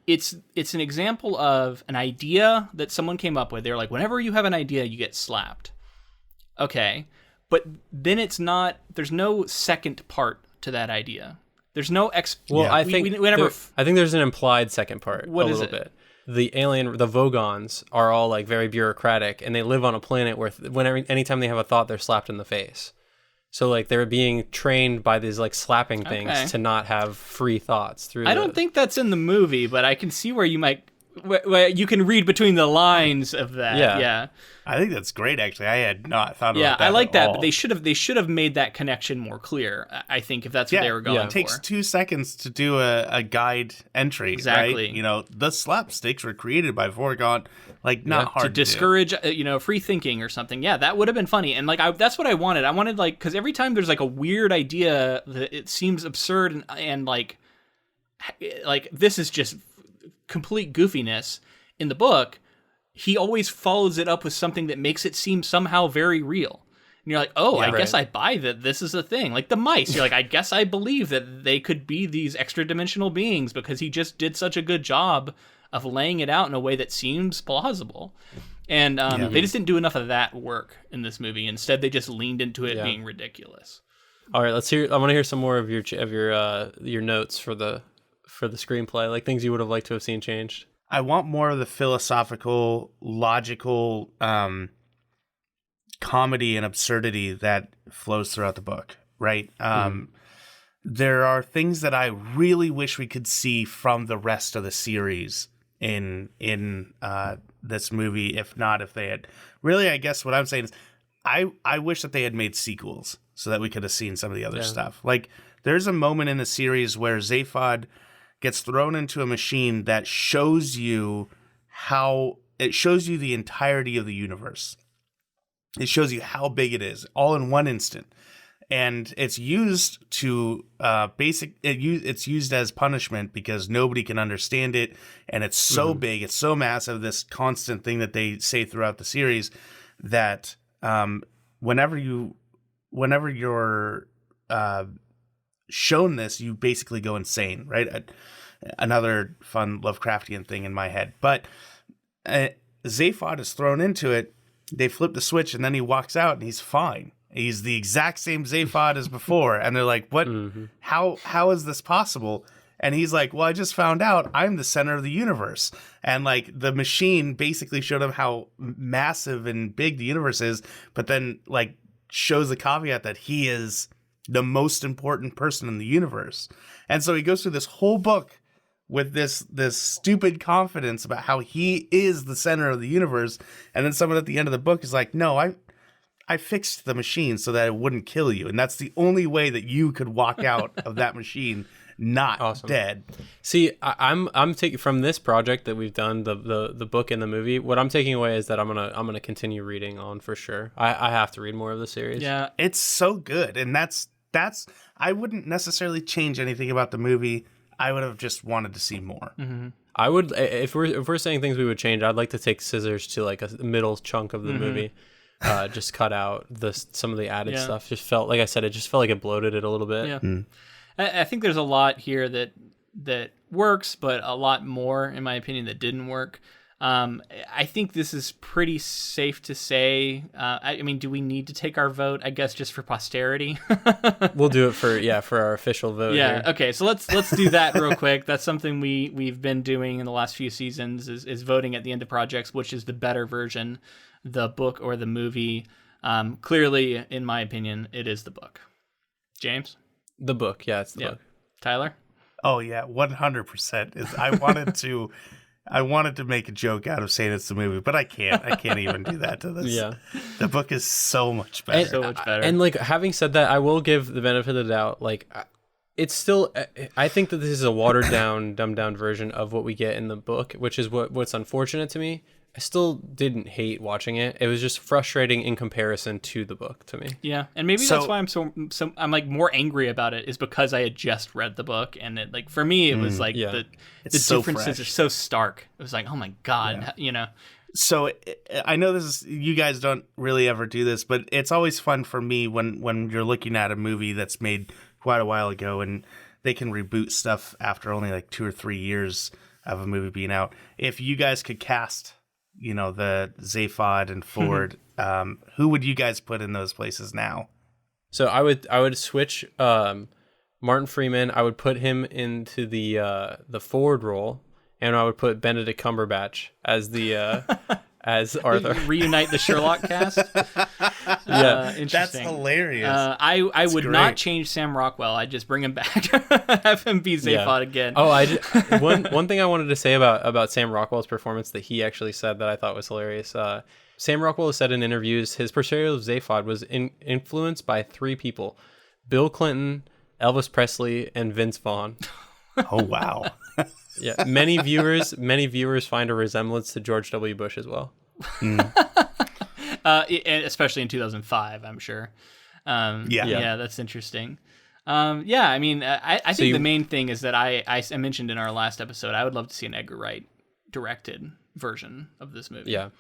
Speaker 1: it's an example of an idea that someone came up with. They're like, whenever you have an idea, you get slapped. Okay. But then there's no second part to that idea. There's no
Speaker 3: I think there's an implied second part.
Speaker 1: What
Speaker 3: a
Speaker 1: is
Speaker 3: little
Speaker 1: it?
Speaker 3: bit. The Vogons are all like very bureaucratic, and they live on a planet where anytime they have a thought, they're slapped in the face. So like they're being trained by these like slapping things to not have free thoughts through.
Speaker 1: I don't think that's in the movie, but I can see where you can read between the lines of that. Yeah.
Speaker 2: I think that's great. Actually, I had not thought about that.
Speaker 1: Yeah, I like that,
Speaker 2: all.
Speaker 1: but they should have made that connection more clear. I think if that's what they were going for.
Speaker 2: It takes 2 seconds to do a guide entry.
Speaker 1: Exactly.
Speaker 2: Right? The slapsticks were created by Vogon. Like not hard
Speaker 1: to discourage, free thinking or something. Yeah, that would have been funny. And like that's what I wanted. I wanted like because every time there's like a weird idea that it seems absurd and like this is just complete goofiness in the book. He always follows it up with something that makes it seem somehow very real. And you're like, I guess I buy that this is a thing. Like the mice. You're like, I guess I believe that they could be these extra dimensional beings because he just did such a good job of laying it out in a way that seems plausible. And they just didn't do enough of that work in this movie. Instead, they just leaned into it being ridiculous.
Speaker 3: All right, let's hear. I want to hear some more of your notes for the screenplay, like things you would have liked to have seen changed.
Speaker 2: I want more of the philosophical, logical comedy and absurdity that flows throughout the book, right? There are things that I really wish we could see from the rest of the series in this movie. If they had really, I guess what I'm saying is I wish that they had made sequels so that we could have seen some of the other stuff. Like there's a moment in the series where Zaphod gets thrown into a machine that shows you the entirety of the universe. It shows you how big it is, all in one instant. And it's used to it's used as punishment because nobody can understand it. And it's so big, it's so massive, this constant thing that they say throughout the series that whenever you're shown this, you basically go insane, right? Another fun Lovecraftian thing in my head. But Zaphod is thrown into it. They flip the switch, and then he walks out, and he's fine. He's the exact same Zaphod as before. And they're like, what? How is this possible? And he's like, well, I just found out I'm the center of the universe. And like the machine basically showed him how massive and big the universe is, but then like shows the caveat that he is the most important person in the universe. And so he goes through this whole book with this stupid confidence about how he is the center of the universe. And then someone at the end of the book is like, no, I fixed the machine so that it wouldn't kill you. And that's the only way that you could walk out of that machine not dead.
Speaker 3: See, I'm taking from this project that we've done, the book and the movie, what I'm taking away is that I'm gonna continue reading on for sure. I have to read more of the series.
Speaker 1: Yeah.
Speaker 2: It's so good. And that's I wouldn't necessarily change anything about the movie. I would have just wanted to see more.
Speaker 1: Mm-hmm.
Speaker 3: I would, if we're saying things we would change, I'd like to take scissors to like a middle chunk of the movie, just cut out some of the added stuff. Just felt, like I said, it just felt like it bloated it a little bit.
Speaker 1: Yeah. I think there's a lot here that works, but a lot more, in my opinion, that didn't work. I think this is pretty safe to say. I mean, do we need to take our vote? I guess just for posterity.
Speaker 3: We'll do it for our official vote.
Speaker 1: Yeah.
Speaker 3: Here.
Speaker 1: Okay. So let's do that real quick. That's something we've been doing in the last few seasons is voting at the end of projects, which is the better version, the book or the movie. Clearly, in my opinion, it is the book. James?
Speaker 3: The book. Yeah, it's the book.
Speaker 1: Tyler?
Speaker 2: Oh yeah, 100%. I wanted to make a joke out of saying it's the movie, but I can't. I can't even do that to this.
Speaker 3: Yeah.
Speaker 2: The book is so much better.
Speaker 1: So much better.
Speaker 3: And like having said that, I will give the benefit of the doubt. Like it's still, I think that this is a watered down, dumbed down version of what we get in the book, which is what's unfortunate to me. still didn't hate watching it. It was just frustrating in comparison to the book to me.
Speaker 1: Yeah, and maybe that's why I'm like more angry about it, is because I had just read the book, and it, like, for me it was like the differences are so stark. It was like, oh my god, you know.
Speaker 2: So I know you guys don't really ever do this, but it's always fun for me when you're looking at a movie that's made quite a while ago and they can reboot stuff after only like 2 or 3 years of a movie being out. If you guys could cast, you know, the Zaphod and Ford, who would you guys put in those places now?
Speaker 3: So I would switch Martin Freeman. I would put him into the Ford role. And I would put Benedict Cumberbatch as the as Arthur.
Speaker 1: Reunite the Sherlock cast. Interesting.
Speaker 2: That's hilarious.
Speaker 1: I would not change Sam Rockwell. I'd just bring him back, have him be Zaphod again.
Speaker 3: Oh, one thing I wanted to say about Sam Rockwell's performance that he actually said that I thought was hilarious. Sam Rockwell has said in interviews his portrayal of Zaphod was influenced by 3 people: Bill Clinton, Elvis Presley, and Vince Vaughn.
Speaker 2: Oh wow.
Speaker 3: Yeah, many viewers find a resemblance to George W. Bush as well.
Speaker 1: Especially in 2005, I'm sure. Yeah, that's interesting. I mean, I think the main thing is that I mentioned in our last episode, I would love to see an Edgar Wright directed version of this movie.
Speaker 3: Yeah.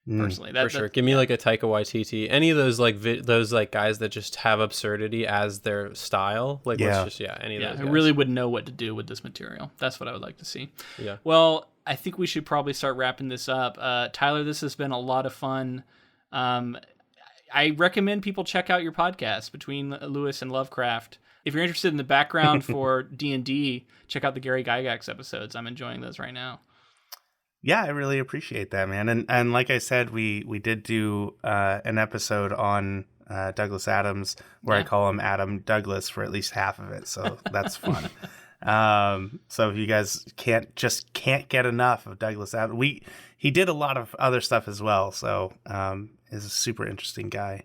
Speaker 1: Personally,
Speaker 3: for sure. Give me like a Taika Waititi, any of those those guys that just have absurdity as their style. Like, let's just any of those guys.
Speaker 1: I really would know what to do with this material. That's what I would like to see.
Speaker 3: Yeah.
Speaker 1: Well, I think we should probably start wrapping this up. Tyler, this has been a lot of fun. I recommend people check out your podcast, Between Lewis and Lovecraft. If you're interested in the background for D&D, check out the Gary Gygax episodes. I'm enjoying those right now.
Speaker 2: Yeah, I really appreciate that, man. And like I said, we did do an episode on Douglas Adams where I call him Adam Douglas for at least half of it, so that's fun. So if you guys can't get enough of Douglas Adams, he did a lot of other stuff as well. So is a super interesting guy.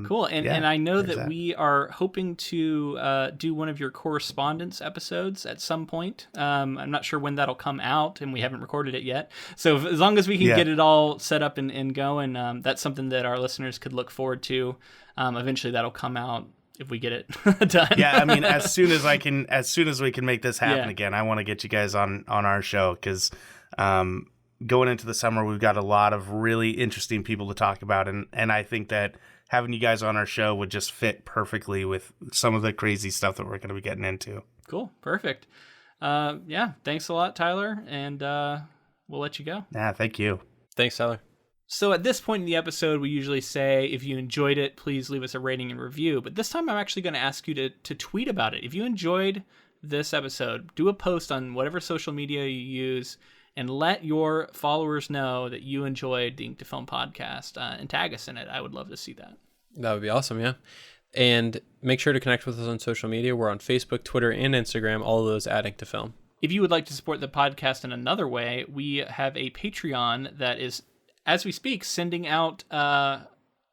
Speaker 1: Cool. And I know that we are hoping to do one of your correspondence episodes at some point. I'm not sure when that'll come out, and we haven't recorded it yet. So as long as we can get it all set up and going, that's something that our listeners could look forward to. Eventually that'll come out if we get it done.
Speaker 2: Yeah, I mean, as soon as we can make this happen again, I want to get you guys on our show, because going into the summer, we've got a lot of really interesting people to talk about. And I think that having you guys on our show would just fit perfectly with some of the crazy stuff that we're going to be getting into.
Speaker 1: Cool. Perfect. Thanks a lot, Tyler. And we'll let you go.
Speaker 2: Yeah, thank you.
Speaker 3: Thanks, Tyler.
Speaker 1: So at this point in the episode, we usually say, if you enjoyed it, please leave us a rating and review. But this time I'm actually going to ask you to tweet about it. If you enjoyed this episode, do a post on whatever social media you use and let your followers know that you enjoyed the Ink to Film podcast and tag us in it. I would love to see that.
Speaker 3: That would be awesome, yeah. And make sure to connect with us on social media. We're on Facebook, Twitter, and Instagram, all of those at Ink to Film.
Speaker 1: If you would like to support the podcast in another way, we have a Patreon that is, as we speak, sending out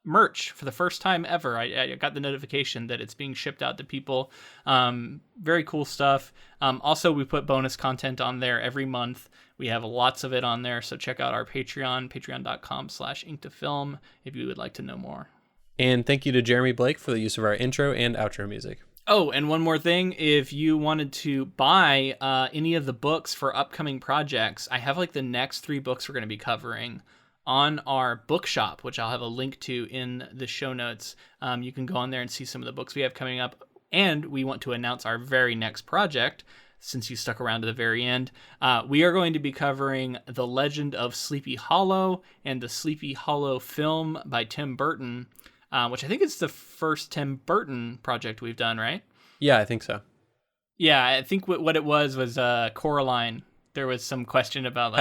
Speaker 1: merch for the first time ever. I got the notification that it's being shipped out to people. Very cool stuff. Also, we put bonus content on there every month. We have lots of it on there, so check out our Patreon, patreon.com/inktofilm, if you would like to know more.
Speaker 3: And thank you to Jeremy Blake for the use of our intro and outro music.
Speaker 1: Oh, and one more thing. If you wanted to buy any of the books for upcoming projects, I have like the next 3 books we're going to be covering on our bookshop, which I'll have a link to in the show notes. You can go on there and see some of the books we have coming up. And we want to announce our very next project, since you stuck around to the very end. We are going to be covering The Legend of Sleepy Hollow and the Sleepy Hollow film by Tim Burton, which I think is the first Tim Burton project we've done, right?
Speaker 3: Yeah, I think so.
Speaker 1: Yeah, I think what it was Coraline. There was some question about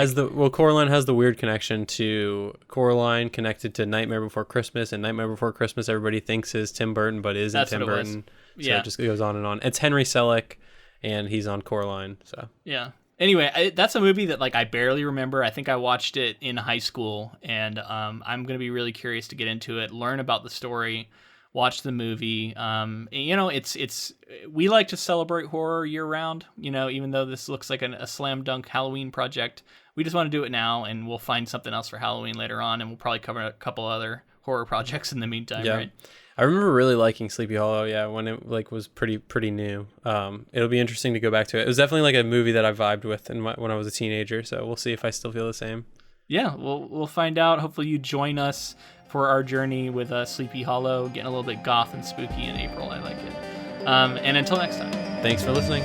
Speaker 3: Coraline has the weird connection to Coraline connected to Nightmare Before Christmas, and Nightmare Before Christmas everybody thinks is Tim Burton, but isn't Tim Burton. So it just goes on and on. It's Henry Selick, and he's on Coraline. So yeah.
Speaker 1: Anyway, that's a movie that I barely remember. I think I watched it in high school, and I'm going to be really curious to get into it, learn about the story, watch the movie. It's we like to celebrate horror year round. Even though this looks like a slam dunk Halloween project, we just want to do it now, and we'll find something else for Halloween later on, and we'll probably cover a couple other horror projects in the meantime, right?
Speaker 3: I remember really liking Sleepy Hollow, when it was pretty new. It'll be interesting to go back to it. It was definitely like a movie that I vibed with when I was a teenager, so we'll see if I still feel the same. Yeah,
Speaker 1: we'll find out. Hopefully you join us for our journey with Sleepy Hollow, getting a little bit goth and spooky in April. I like it. And until next time.
Speaker 3: Thanks for listening.